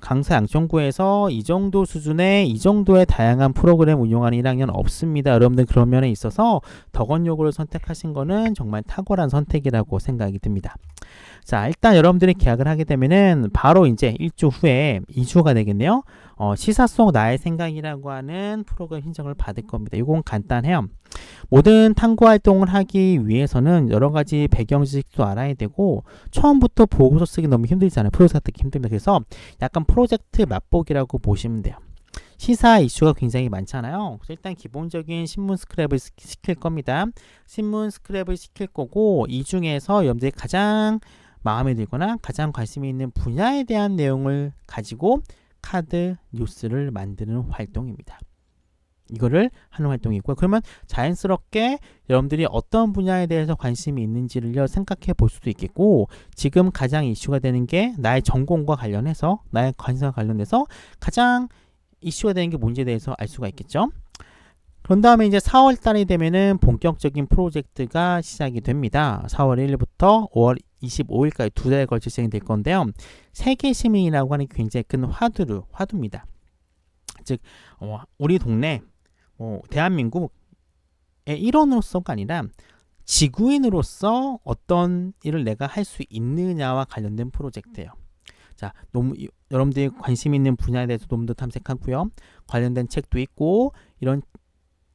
강사 양천구에서 이 정도 수준의 이 정도의 다양한 프로그램 운영하는 1학년 없습니다. 여러분들 그런 면에 있어서 덕원여고를 선택하신 거는 정말 탁월한 선택이라고 생각이 듭니다. 자, 일단 여러분들이 계약을 하게 되면은 바로 이제 1주 후에 2주가 되겠네요. 시사 속 나의 생각이라고 하는 프로그램 신청을 받을 겁니다. 이건 간단해요. 모든 탐구 활동을 하기 위해서는 여러 가지 배경 지식도 알아야 되고, 처음부터 보고서 쓰기 너무 힘들잖아요. 프로젝트 듣기 힘듭니다. 그래서 약간 프로젝트 맛보기라고 보시면 돼요. 시사 이슈가 굉장히 많잖아요. 그래서 일단 기본적인 신문 스크랩을 시킬 겁니다. 신문 스크랩을 시킬 거고, 이 중에서 여러분들이 가장 마음에 들거나 가장 관심이 있는 분야에 대한 내용을 가지고 카드 뉴스를 만드는 활동입니다. 이거를 하는 활동이고요. 그러면 자연스럽게 여러분들이 어떤 분야에 대해서 관심이 있는지를 생각해 볼 수도 있겠고, 지금 가장 이슈가 되는 게 나의 전공과 관련해서, 나의 관심과 관련해서 가장 이슈가 되는 게 뭔지에 대해서 알 수가 있겠죠. 그런 다음에 이제 4월 달이 되면은 본격적인 프로젝트가 시작이 됩니다. 4월 1일부터 5월 25일까지 2달에 걸쳐 진행될 건데요. 세계 시민이라고 하는 굉장히 큰 화두입니다. 즉 우리 동네 대한민국의 일원으로서가 아니라 지구인으로서 어떤 일을 내가 할 수 있느냐와 관련된 프로젝트예요. 자, 여러분들이 관심 있는 분야에 대해서 좀 더 탐색하고요. 관련된 책도 있고, 이런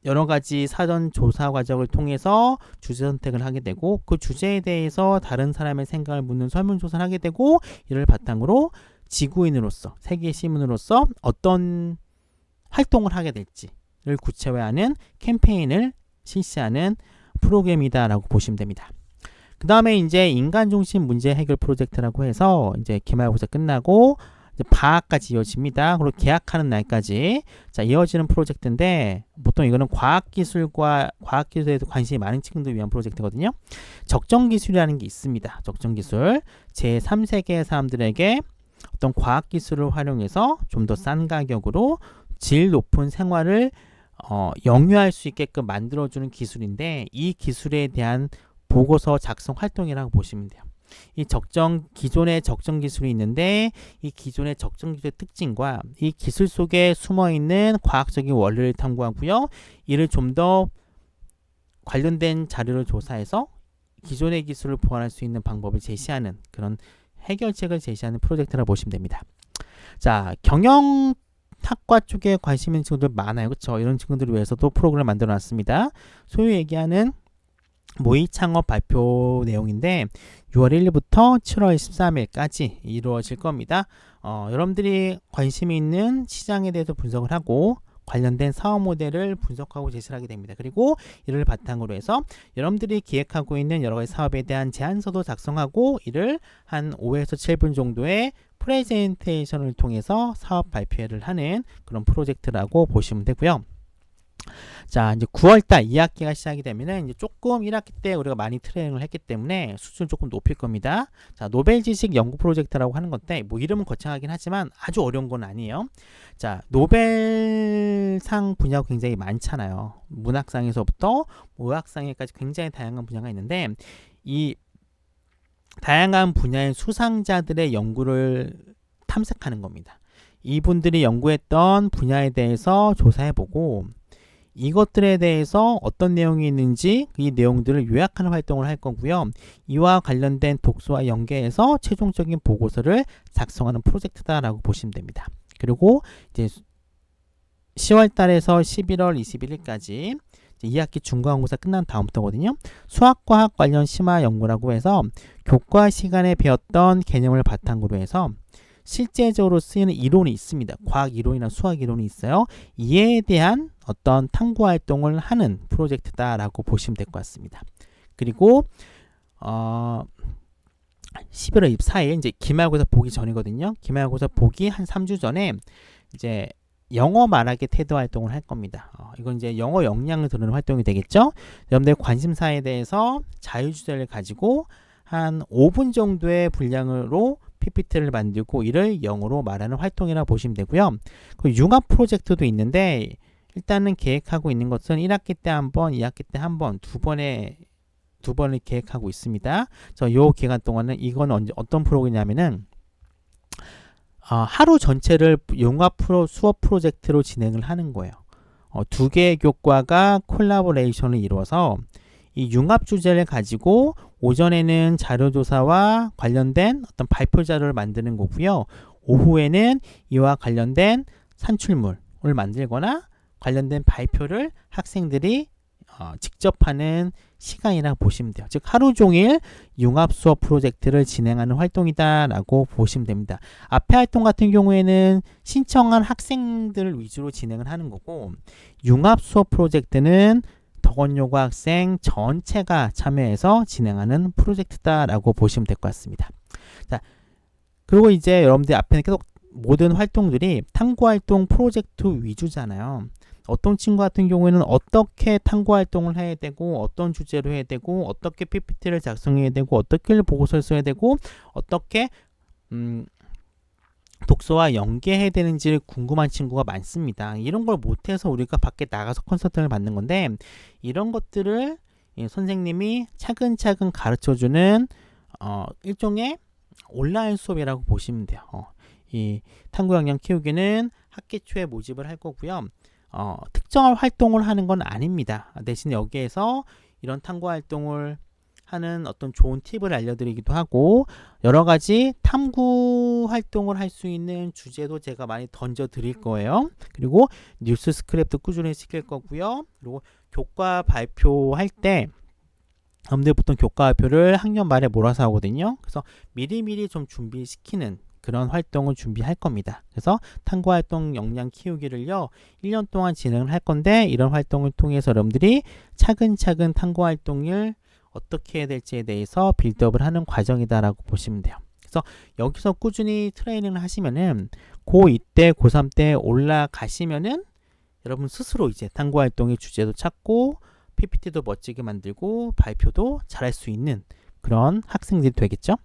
여러 가지 사전 조사 과정을 통해서 주제 선택을 하게 되고, 그 주제에 대해서 다른 사람의 생각을 묻는 설문조사를 하게 되고, 이를 바탕으로 지구인으로서, 세계 시민으로서 어떤 활동을 하게 될지를 구체화하는 캠페인을 실시하는 프로그램이다라고 보시면 됩니다. 그 다음에 이제 인간 중심 문제 해결 프로젝트라고 해서 이제 기말고사 끝나고 이제 방학까지 이어집니다. 그리고 개학하는 날까지 이어지는 프로젝트인데, 보통 이거는 과학기술에 관심이 많은 친구들 위한 프로젝트거든요. 적정기술이라는 게 있습니다. 적정기술. 제3세계 사람들에게 어떤 과학기술을 활용해서 좀 더 싼 가격으로 질 높은 생활을 영유할 수 있게끔 만들어주는 기술인데, 이 기술에 대한 보고서 작성 활동이라고 보시면 돼요. 이 기존의 적정 기술이 있는데 이 기존의 적정 기술의 특징과 이 기술 속에 숨어 있는 과학적인 원리를 탐구하고요. 이를 좀 더 관련된 자료를 조사해서 기존의 기술을 보완할 수 있는 방법을 제시하는 그런 해결책을 제시하는 프로젝트라고 보시면 됩니다. 자, 경영학과 쪽에 관심 있는 친구들 많아요. 그렇죠? 이런 친구들을 위해서도 프로그램을 만들어 놨습니다. 소위 얘기하는 모의 창업 발표 내용인데 6월 1일부터 7월 13일까지 이루어질 겁니다. 여러분들이 관심이 있는 시장에 대해서 분석을 하고 관련된 사업 모델을 분석하고 제시를 하게 됩니다. 그리고 이를 바탕으로 해서 여러분들이 기획하고 있는 여러 가지 사업에 대한 제안서도 작성하고 이를 한 5에서 7분 정도의 프레젠테이션을 통해서 사업 발표를 하는 그런 프로젝트라고 보시면 되고요. 자, 이제 9월달 2학기가 시작이 되면은 이제 조금 1학기 때 우리가 많이 트레이닝을 했기 때문에 수준을 조금 높일 겁니다. 자, 노벨 지식 연구 프로젝트라고 하는 건데 뭐 이름은 거창하긴 하지만 아주 어려운 건 아니에요. 자, 노벨상 분야가 굉장히 많잖아요. 문학상에서부터 의학상에까지 굉장히 다양한 분야가 있는데 이 다양한 분야의 수상자들의 연구를 탐색하는 겁니다. 이분들이 연구했던 분야에 대해서 조사해보고 이것들에 대해서 어떤 내용이 있는지 이 내용들을 요약하는 활동을 할 거고요. 이와 관련된 독서와 연계해서 최종적인 보고서를 작성하는 프로젝트다라고 보시면 됩니다. 그리고 이제 10월 달에서 11월 21일까지 2학기 중간고사 끝난 다음부터거든요. 수학과학 관련 심화 연구라고 해서 교과 시간에 배웠던 개념을 바탕으로 해서 실제적으로 쓰이는 이론이 있습니다. 과학 이론이나 수학 이론이 있어요. 이에 대한 어떤 탐구 활동을 하는 프로젝트다라고 보시면 될 것 같습니다. 그리고 11월 24일 이제 기말고사 보기 전이거든요. 기말고사 보기 한 3주 전에 이제 영어 말하기 테드 활동을 할 겁니다. 이건 이제 영어 역량을 드러내는 활동이 되겠죠. 여러분들의 관심사에 대해서 자유주제를 가지고 한 5분 정도의 분량으로 PPT를 만들고 이를 영어로 말하는 활동이라 보시면 되고요. 그 융합 프로젝트도 있는데 일단은 계획하고 있는 것은 1학기 때 한 번, 2학기 때 한 번, 두 번을 계획하고 있습니다. 요 기간 동안은 이건 어떤 프로그램이냐면은 하루 전체를 융합 수업 프로젝트로 진행을 하는 거예요. 두 개의 교과가 콜라보레이션을 이루어서 이 융합 주제를 가지고 오전에는 자료조사와 관련된 어떤 발표 자료를 만드는 거고요. 오후에는 이와 관련된 산출물을 만들거나 관련된 발표를 학생들이 직접 하는 시간이라 보시면 돼요. 즉 하루 종일 융합 수업 프로젝트를 진행하는 활동이다라고 보시면 됩니다. 앞에 활동 같은 경우에는 신청한 학생들 위주로 진행을 하는 거고 융합 수업 프로젝트는 덕원여고 학생 전체가 참여해서 진행하는 프로젝트다라고 보시면 될 것 같습니다. 자, 그리고 이제 여러분들 앞에는 계속 모든 활동들이 탐구활동 프로젝트 위주잖아요. 어떤 친구 같은 경우에는 어떻게 탐구활동을 해야 되고 어떤 주제로 해야 되고 어떻게 PPT를 작성해야 되고 어떻게 보고서를 써야 되고 어떻게 독서와 연계해야 되는지를 궁금한 친구가 많습니다. 이런 걸 못해서 우리가 밖에 나가서 컨설팅을 받는 건데 이런 것들을 선생님이 차근차근 가르쳐주는 일종의 온라인 수업이라고 보시면 돼요. 이 탐구 역량 키우기는 학기 초에 모집을 할 거고요. 특정한 활동을 하는 건 아닙니다. 대신 여기에서 이런 탐구 활동을 하는 어떤 좋은 팁을 알려드리기도 하고 여러 가지 탐구 활동을 할 수 있는 주제도 제가 많이 던져 드릴 거예요. 그리고 뉴스 스크랩도 꾸준히 시킬 거고요. 그리고 교과 발표할 때 여러분들 보통 교과 발표를 학년 말에 몰아서 하거든요. 그래서 미리미리 좀 준비시키는 그런 활동을 준비할 겁니다. 그래서 탐구 활동 역량 키우기를요 1년 동안 진행을 할 건데 이런 활동을 통해서 여러분들이 차근차근 탐구 활동을 어떻게 해야 될지에 대해서 빌드업을 하는 과정이다라고 보시면 돼요. 그래서 여기서 꾸준히 트레이닝을 하시면은 고2 때, 고3 때 올라가시면은 여러분 스스로 이제 탐구 활동의 주제도 찾고 PPT도 멋지게 만들고 발표도 잘할 수 있는 그런 학생들이 되겠죠.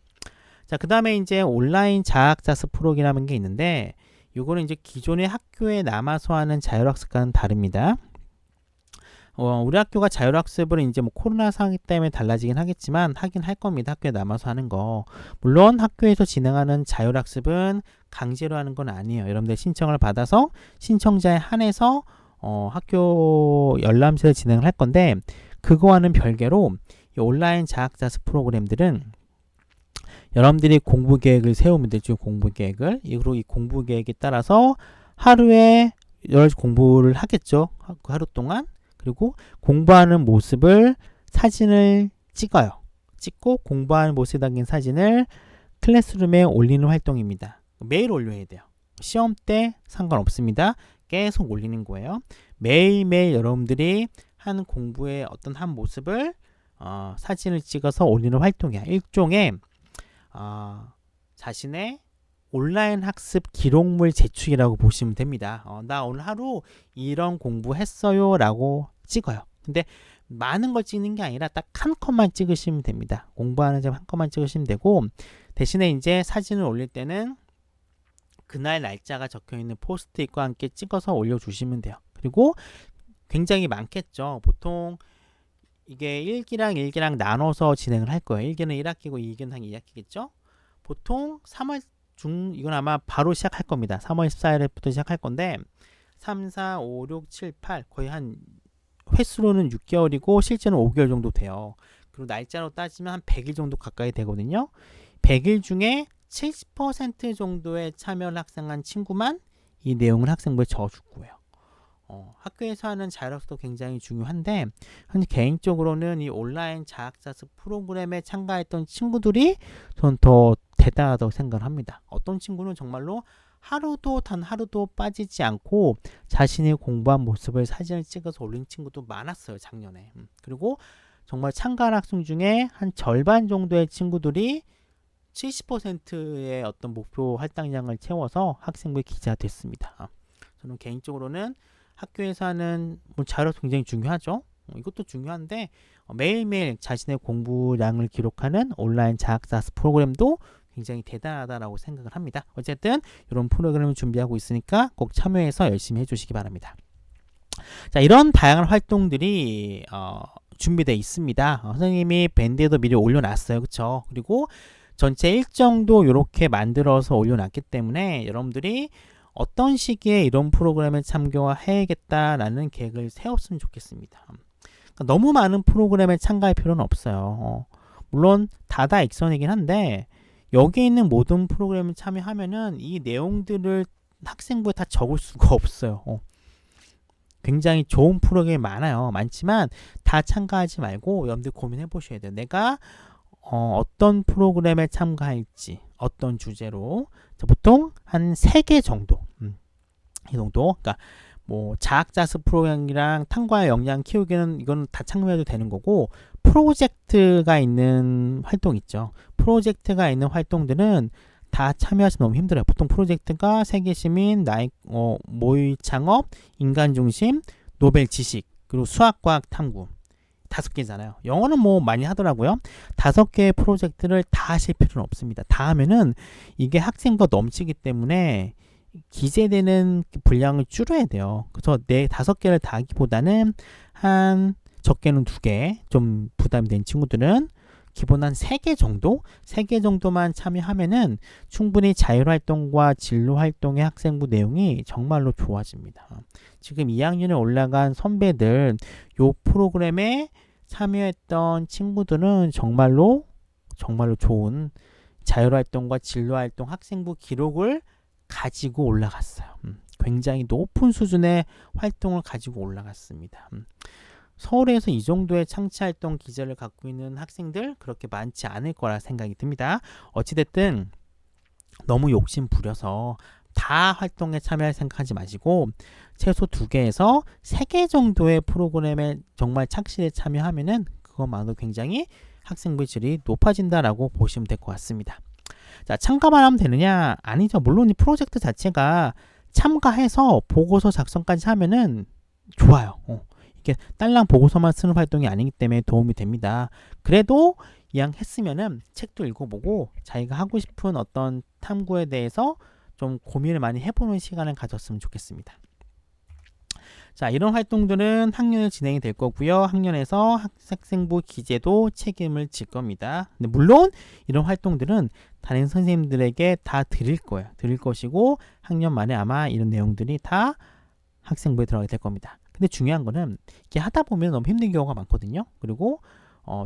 자, 그 다음에 이제 온라인 자학자습 프로그램이라는 게 있는데 이거는 이제 기존의 학교에 남아서 하는 자율학습과는 다릅니다. 우리 학교가 자율학습을 이제 뭐 코로나 상황 때문에 달라지긴 하겠지만 하긴 할 겁니다. 학교에 남아서 하는 거. 물론 학교에서 진행하는 자율학습은 강제로 하는 건 아니에요. 여러분들 신청을 받아서 신청자에 한해서 학교 열람실을 진행을 할 건데 그거와는 별개로 이 온라인 자학자습 프로그램들은 여러분들이 공부 계획을 세우면 되죠. 공부 계획을. 그리고 이 공부 계획에 따라서 하루에 여러 가지 공부를 하겠죠. 하루 동안. 그리고 공부하는 모습을 사진을 찍어요. 찍고 공부하는 모습에 담긴 사진을 클래스룸에 올리는 활동입니다. 매일 올려야 돼요. 시험 때 상관없습니다. 계속 올리는 거예요. 매일매일 여러분들이 한 공부의 어떤 한 모습을 사진을 찍어서 올리는 활동이야. 일종의 자신의 온라인 학습 기록물 제출이라고 보시면 됩니다. 나 오늘 하루 이런 공부했어요 라고 찍어요. 근데 많은 걸 찍는 게 아니라 딱 한 컷만 찍으시면 됩니다. 공부하는 점 한 컷만 찍으시면 되고 대신에 이제 사진을 올릴 때는 그날 날짜가 적혀있는 포스트잇과 함께 찍어서 올려주시면 돼요. 그리고 굉장히 많겠죠. 보통 이게 1기랑 나눠서 진행을 할 거예요. 1기는 1학기고 2기는 2학기겠죠. 보통 3월 중 이건 아마 바로 시작할 겁니다. 3월 14일부터 시작할 건데 3, 4, 5, 6, 7, 8 거의 한 횟수로는 6개월이고 실제는 5개월 정도 돼요. 그리고 날짜로 따지면 한 100일 정도 가까이 되거든요. 100일 중에 70% 정도의 참여를 학생한 친구만 이 내용을 학생부에 적어줄 거예요. 학교에서 하는 자율학습도 굉장히 중요한데 현재 개인적으로는 이 온라인 자학자습 프로그램에 참가했던 친구들이 저는 더 대단하다고 생각을 합니다. 어떤 친구는 정말로 단 하루도 빠지지 않고 자신이 공부한 모습을 사진을 찍어서 올린 친구도 많았어요. 작년에. 그리고 정말 참가한 학생 중에 한 절반 정도의 친구들이 70%의 어떤 목표 할당량을 채워서 학생부에 기재가 됐습니다. 저는 개인적으로는 학교에서 하는 자율학습 굉장히 중요하죠. 이것도 중요한데 매일매일 자신의 공부량을 기록하는 온라인 자학자습 프로그램도 굉장히 대단하다라고 생각을 합니다. 어쨌든 이런 프로그램을 준비하고 있으니까 꼭 참여해서 열심히 해주시기 바랍니다. 자, 이런 다양한 활동들이 준비되어 있습니다. 선생님이 밴드에도 미리 올려놨어요. 그렇죠? 그리고 전체 일정도 이렇게 만들어서 올려놨기 때문에 여러분들이 어떤 시기에 이런 프로그램에 참여해야겠다라는 계획을 세웠으면 좋겠습니다. 그러니까 너무 많은 프로그램에 참가할 필요는 없어요. 물론 다다 익선이긴 한데 여기 있는 모든 프로그램에 참여하면은 이 내용들을 학생부에 다 적을 수가 없어요. 굉장히 좋은 프로그램이 많지만 다 참가하지 말고 여러분들 고민해 보셔야 돼요. 내가 어떤 프로그램에 참가할지, 어떤 주제로. 자, 보통 한 3개 정도. 이 정도. 그러니까 뭐 자학자습 프로그램이랑 탐구와 역량 키우기는 이건 다 참여해도 되는 거고, 프로젝트가 있는 활동 있죠. 프로젝트가 있는 활동들은 다 참여하시면 너무 힘들어요. 보통 프로젝트가 세계시민, 모의 창업, 인간중심, 노벨 지식, 그리고 수학과학 탐구 5개잖아요. 영어는 뭐 많이 하더라고요. 5개의 프로젝트를 다 하실 필요는 없습니다. 다 하면은 이게 학생과 넘치기 때문에 기재되는 분량을 줄여야 돼요. 그래서 5개를 다 하기보다는 한 적게는 2개, 좀 부담된 친구들은 기본 한 3개 정도? 3개 정도만 참여하면은 충분히 자율활동과 진로활동의 학생부 내용이 정말로 좋아집니다. 지금 2학년에 올라간 선배들 요 프로그램에 참여했던 친구들은 정말로 좋은 자율활동과 진로활동 학생부 기록을 가지고 올라갔어요. 굉장히 높은 수준의 활동을 가지고 올라갔습니다. 서울에서 이 정도의 창치활동 기질을 갖고 있는 학생들 그렇게 많지 않을 거라 생각이 듭니다. 어찌됐든 너무 욕심 부려서 다 활동에 참여할 생각하지 마시고 최소 2개에서 3개 정도의 프로그램에 정말 착실히 참여하면은 그것만으로 굉장히 학생부의 질이 높아진다라고 보시면 될 것 같습니다. 자, 참가만 하면 되느냐? 아니죠. 물론 이 프로젝트 자체가 참가해서 보고서 작성까지 하면은 좋아요. 이렇게 딸랑 보고서만 쓰는 활동이 아니기 때문에 도움이 됩니다. 그래도 이왕 했으면은 책도 읽어보고 자기가 하고 싶은 어떤 탐구에 대해서 좀 고민을 많이 해보는 시간을 가졌으면 좋겠습니다. 자, 이런 활동들은 학년에 진행이 될 거고요. 학년에서 학생부 기재도 책임을 질 겁니다. 근데 물론 이런 활동들은 담임 선생님들에게 다 드릴 거예요. 드릴 것이고 학년 말에 아마 이런 내용들이 다 학생부에 들어가게 될 겁니다. 근데 중요한 거는 이렇게 하다 보면 너무 힘든 경우가 많거든요. 그리고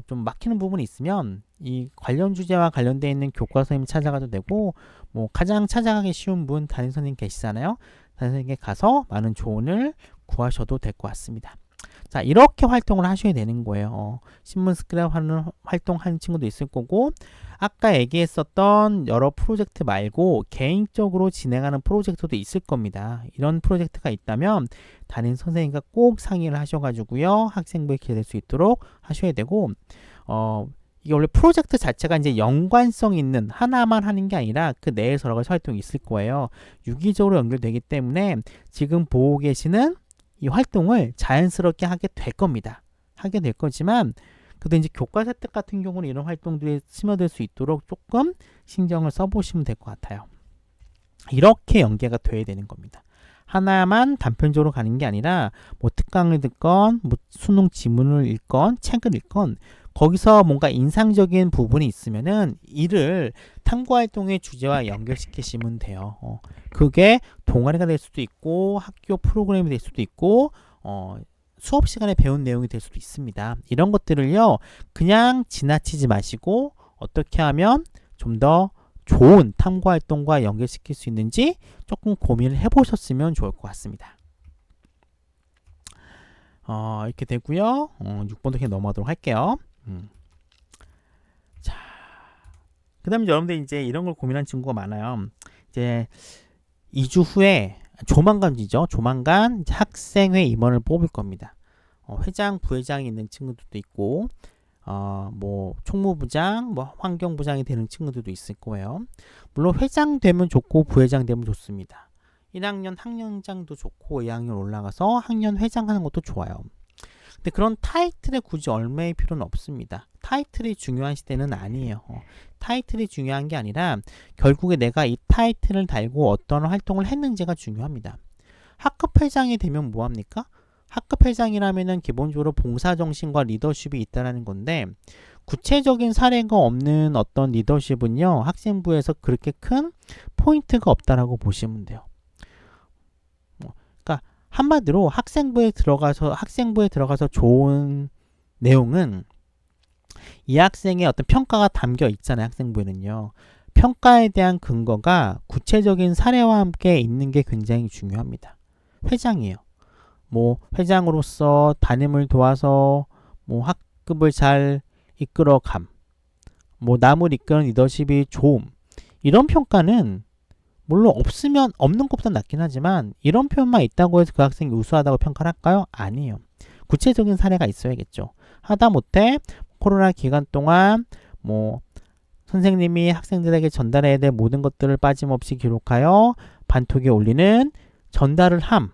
좀 막히는 부분이 있으면 이 관련 주제와 관련되어 있는 교과 선생님 찾아가도 되고, 뭐 가장 찾아가기 쉬운 분 담임 선생님 계시잖아요. 담임 선생님께 가서 많은 조언을 구하셔도 될 것 같습니다. 자, 이렇게 활동을 하셔야 되는 거예요. 신문 스크랩 하는 활동하는 친구도 있을 거고, 아까 얘기했었던 여러 프로젝트 말고 개인적으로 진행하는 프로젝트도 있을 겁니다. 이런 프로젝트가 있다면 담임 선생님과 꼭 상의를 하셔가지고요, 학생부에 기재될 수 있도록 하셔야 되고, 이게 원래 프로젝트 자체가 이제 연관성 있는 하나만 하는 게 아니라 그 내에서 여러 가지 활동이 있을 거예요. 유기적으로 연결되기 때문에 지금 보고 계시는 이 활동을 자연스럽게 하게 될 겁니다. 하게 될 거지만, 그래도 이제 교과서 때 같은 경우는 이런 활동들이 스며들 수 있도록 조금 신경을 써보시면 될 것 같아요. 이렇게 연계가 돼야 되는 겁니다. 하나만 단편적으로 가는 게 아니라 뭐 특강을 듣건 뭐 수능 지문을 읽건 책을 읽건 거기서 뭔가 인상적인 부분이 있으면은 이를 탐구활동의 주제와 연결시키시면 돼요. 그게 동아리가 될 수도 있고 학교 프로그램이 될 수도 있고 수업 시간에 배운 내용이 될 수도 있습니다. 이런 것들을요, 그냥 지나치지 마시고 어떻게 하면 좀 더 좋은 탐구활동과 연결시킬 수 있는지 조금 고민을 해보셨으면 좋을 것 같습니다. 이렇게 되고요. 6번도 그냥 넘어가도록 할게요. 자, 그 다음에 여러분들 이제 이런 걸 고민한 친구가 많아요. 이제 2주 후에 조만간이죠. 조만간 이제 학생회 임원을 뽑을 겁니다. 회장, 부회장이 있는 친구들도 있고, 뭐 총무부장, 뭐 환경부장이 되는 친구들도 있을 거예요. 물론 회장 되면 좋고 부회장 되면 좋습니다. 1학년 학년장도 좋고 2학년 올라가서 학년 회장 하는 것도 좋아요. 근데 그런 타이틀에 굳이 얽매일 필요는 없습니다. 타이틀이 중요한 시대는 아니에요. 타이틀이 중요한 게 아니라 결국에 내가 이 타이틀을 달고 어떤 활동을 했는지가 중요합니다. 학급 회장이 되면 뭐합니까? 학급 회장이라면은 기본적으로 봉사정신과 리더십이 있다는 건데, 구체적인 사례가 없는 어떤 리더십은요, 학생부에서 그렇게 큰 포인트가 없다라고 보시면 돼요. 그러니까 한마디로 학생부에 들어가서 좋은 내용은 이 학생의 어떤 평가가 담겨 있잖아요. 학생부에는요. 평가에 대한 근거가 구체적인 사례와 함께 있는 게 굉장히 중요합니다. 회장이에요. 뭐 회장으로서 담임을 도와서 뭐 학급을 잘 이끌어감, 뭐 남을 이끄는 리더십이 좋음, 이런 평가는 물론 없는 것보다 낫긴 하지만 이런 표현만 있다고 해서 그 학생이 우수하다고 평가를 할까요? 아니에요. 구체적인 사례가 있어야겠죠. 하다못해 코로나 기간 동안 뭐 선생님이 학생들에게 전달해야 될 모든 것들을 빠짐없이 기록하여 반톡에 올리는 전달을 함,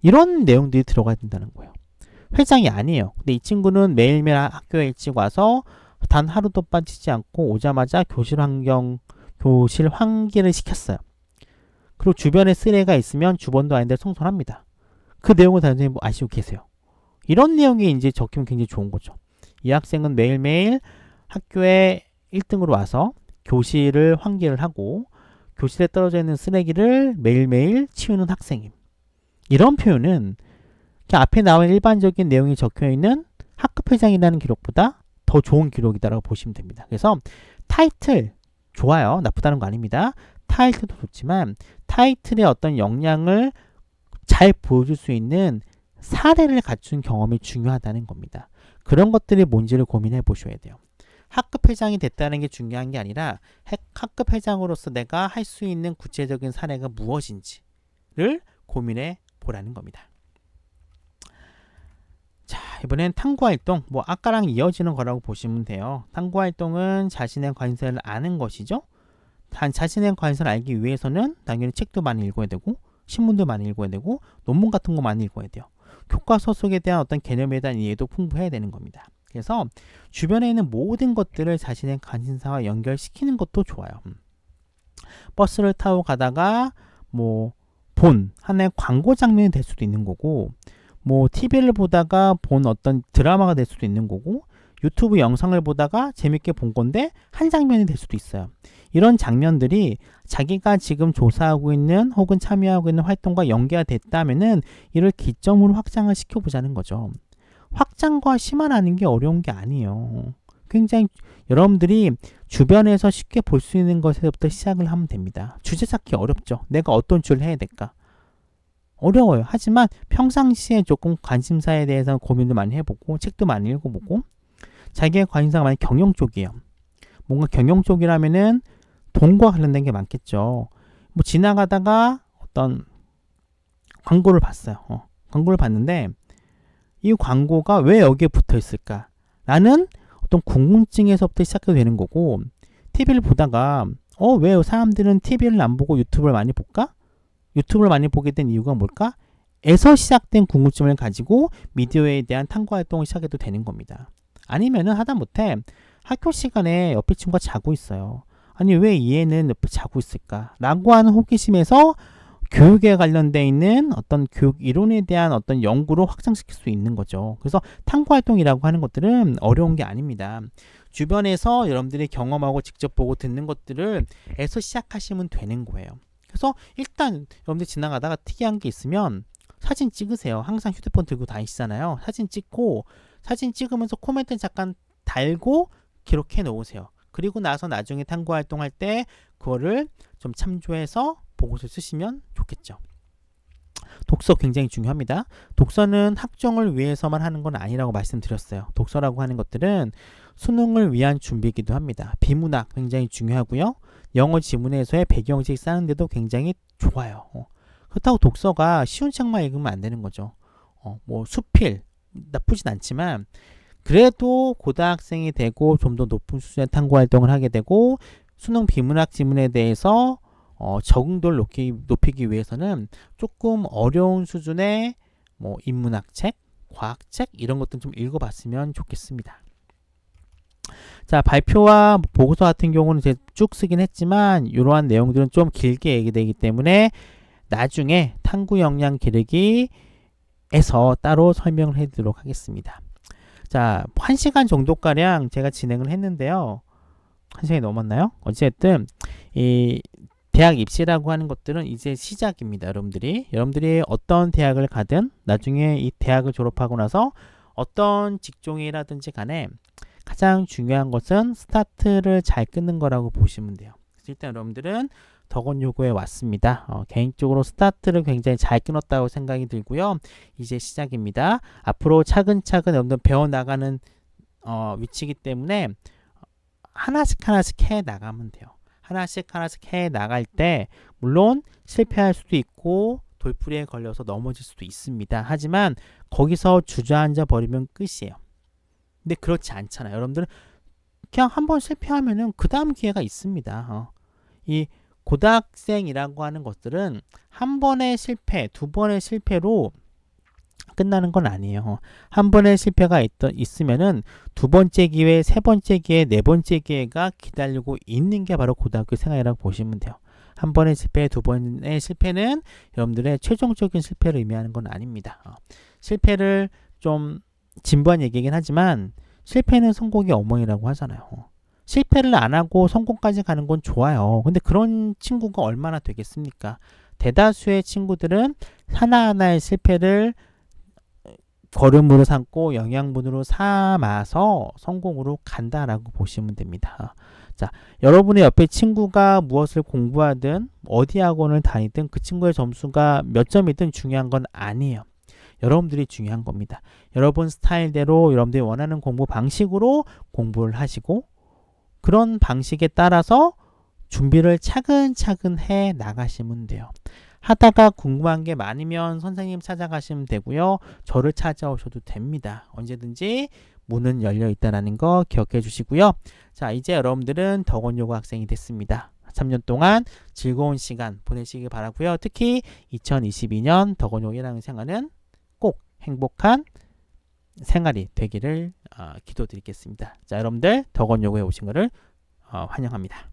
이런 내용들이 들어가야 된다는 거예요. 회장이 아니에요. 근데 이 친구는 매일매일 학교에 일찍 와서 단 하루도 빠지지 않고 오자마자 교실 환기를 시켰어요. 그리고 주변에 쓰레기가 있으면 주번도 아닌데 청소를 합니다. 그 내용을 선생님 아시고 계세요. 이런 내용이 이제 적히면 굉장히 좋은 거죠. 이 학생은 매일매일 학교에 1등으로 와서 교실을 환기를 하고 교실에 떨어져 있는 쓰레기를 매일매일 치우는 학생임. 이런 표현은 앞에 나온 일반적인 내용이 적혀있는 학급회장이라는 기록보다 더 좋은 기록이다라고 보시면 됩니다. 그래서 타이틀 좋아요. 나쁘다는 거 아닙니다. 타이틀도 좋지만 타이틀의 어떤 역량을 잘 보여줄 수 있는 사례를 갖춘 경험이 중요하다는 겁니다. 그런 것들이 뭔지를 고민해 보셔야 돼요. 학급회장이 됐다는 게 중요한 게 아니라 학급회장으로서 내가 할 수 있는 구체적인 사례가 무엇인지를 고민해 보라는 겁니다. 자, 이번엔 탐구활동, 뭐 아까랑 이어지는 거라고 보시면 돼요. 탐구활동은 자신의 관심사를 아는 것이죠. 자신의 관심사를 알기 위해서는 당연히 책도 많이 읽어야 되고 신문도 많이 읽어야 되고 논문 같은 거 많이 읽어야 돼요. 교과서 속에 대한 어떤 개념에 대한 이해도 풍부해야 되는 겁니다. 그래서 주변에 있는 모든 것들을 자신의 관심사와 연결시키는 것도 좋아요. 버스를 타고 가다가 뭐 본 하나의 광고 장면이 될 수도 있는 거고, 뭐 TV를 보다가 본 어떤 드라마가 될 수도 있는 거고, 유튜브 영상을 보다가 재밌게 본 건데 한 장면이 될 수도 있어요. 이런 장면들이 자기가 지금 조사하고 있는 혹은 참여하고 있는 활동과 연계가 됐다면은 이를 기점으로 확장을 시켜보자는 거죠. 확장과 심화하는 게 어려운 게 아니에요. 굉장히 여러분들이 주변에서 쉽게 볼 수 있는 것에서부터 시작을 하면 됩니다. 주제 찾기 어렵죠. 내가 어떤 주제를 해야 될까? 어려워요. 하지만 평상시에 조금 관심사에 대해서 고민도 많이 해보고 책도 많이 읽어보고, 자기의 관심사가 많이 경영 쪽이에요. 뭔가 경영 쪽이라면은 돈과 관련된 게 많겠죠. 뭐 지나가다가 어떤 광고를 봤어요. 광고를 봤는데 이 광고가 왜 여기에 붙어 있을까? 라는 어떤 궁금증에서부터 시작이 되는 거고, TV를 보다가 왜 사람들은 TV를 안 보고 유튜브를 많이 볼까? 유튜브를 많이 보게 된 이유가 뭘까? 에서 시작된 궁금증을 가지고 미디어에 대한 탐구 활동을 시작해도 되는 겁니다. 아니면은 하다못해 학교 시간에 옆에 친구가 자고 있어요. 아니 왜 이 애는 옆에 자고 있을까? 라고 하는 호기심에서 교육에 관련되어 있는 어떤 교육 이론에 대한 어떤 연구로 확장시킬 수 있는 거죠. 그래서 탐구 활동이라고 하는 것들은 어려운 게 아닙니다. 주변에서 여러분들이 경험하고 직접 보고 듣는 것들을 에서 시작하시면 되는 거예요. 그래서 일단 여러분들 지나가다가 특이한 게 있으면 사진 찍으세요. 항상 휴대폰 들고 다니시잖아요. 사진 찍고, 사진 찍으면서 코멘트 잠깐 달고 기록해 놓으세요. 그리고 나서 나중에 탐구 활동할 때 그거를 좀 참조해서 보고서 쓰시면 좋겠죠. 독서 굉장히 중요합니다. 독서는 학종을 위해서만 하는 건 아니라고 말씀드렸어요. 독서라고 하는 것들은 수능을 위한 준비이기도 합니다. 비문학 굉장히 중요하고요. 영어 지문에서의 배경식 쌓는데도 굉장히 좋아요. 그렇다고 독서가 쉬운 책만 읽으면 안 되는 거죠. 뭐 수필 나쁘진 않지만 그래도 고등학생이 되고 좀 더 높은 수준의 탐구 활동을 하게 되고 수능 비문학 지문에 대해서 적응도를 높이기 위해서는 조금 어려운 수준의 뭐 인문학책, 과학책 이런 것들 좀 읽어봤으면 좋겠습니다. 자, 발표와 보고서 같은 경우는 제가 쭉 쓰긴 했지만 이러한 내용들은 좀 길게 얘기되기 때문에 나중에 탐구 역량 기르기에서 따로 설명을 해드리도록 하겠습니다. 자, 1시간 정도가량 제가 진행을 했는데요. 1시간이 넘었나요? 어쨌든 이 대학 입시라고 하는 것들은 이제 시작입니다. 여러분들이 어떤 대학을 가든 나중에 이 대학을 졸업하고 나서 어떤 직종이라든지 간에 가장 중요한 것은 스타트를 잘 끊는 거라고 보시면 돼요. 일단 여러분들은 덕원요고에 왔습니다. 개인적으로 스타트를 굉장히 잘 끊었다고 생각이 들고요. 이제 시작입니다. 앞으로 차근차근 여러분들 배워나가는 위치이기 때문에 하나씩 해 나가면 돼요. 하나씩 해 나갈 때 물론 실패할 수도 있고 돌풀이에 걸려서 넘어질 수도 있습니다. 하지만 거기서 주저앉아 버리면 끝이에요. 근데 그렇지 않잖아요. 여러분들은 그냥 한번 실패하면은 그 다음 기회가 있습니다. 이 고등학생이라고 하는 것들은 한 번의 실패, 두 번의 실패로 끝나는 건 아니에요. 한 번의 실패가 있으면은 두 번째 기회, 세 번째 기회, 네 번째 기회가 기다리고 있는 게 바로 고등학교 생활이라고 보시면 돼요. 한 번의 실패, 두 번의 실패는 여러분들의 최종적인 실패를 의미하는 건 아닙니다. 실패를 좀 진부한 얘기이긴 하지만 실패는 성공의 어머니라고 하잖아요. 실패를 안 하고 성공까지 가는 건 좋아요. 근데 그런 친구가 얼마나 되겠습니까? 대다수의 친구들은 하나하나의 실패를 걸음으로 삼고 영양분으로 삼아서 성공으로 간다라고 보시면 됩니다. 자, 여러분의 옆에 친구가 무엇을 공부하든 어디 학원을 다니든 그 친구의 점수가 몇 점이든 중요한 건 아니에요. 여러분들이 중요한 겁니다. 여러분 스타일대로 여러분들이 원하는 공부 방식으로 공부를 하시고 그런 방식에 따라서 준비를 차근차근 해 나가시면 돼요. 하다가 궁금한 게 많으면 선생님 찾아가시면 되고요. 저를 찾아오셔도 됩니다. 언제든지 문은 열려 있다는 거 기억해 주시고요. 자, 이제 여러분들은 덕원요고 학생이 됐습니다. 3년 동안 즐거운 시간 보내시길 바라고요. 특히 2022년 덕원요고 1학년 생활은 꼭 행복한 생활이 되기를 기도드리겠습니다. 자, 여러분들 덕원요고에 오신 것을 환영합니다.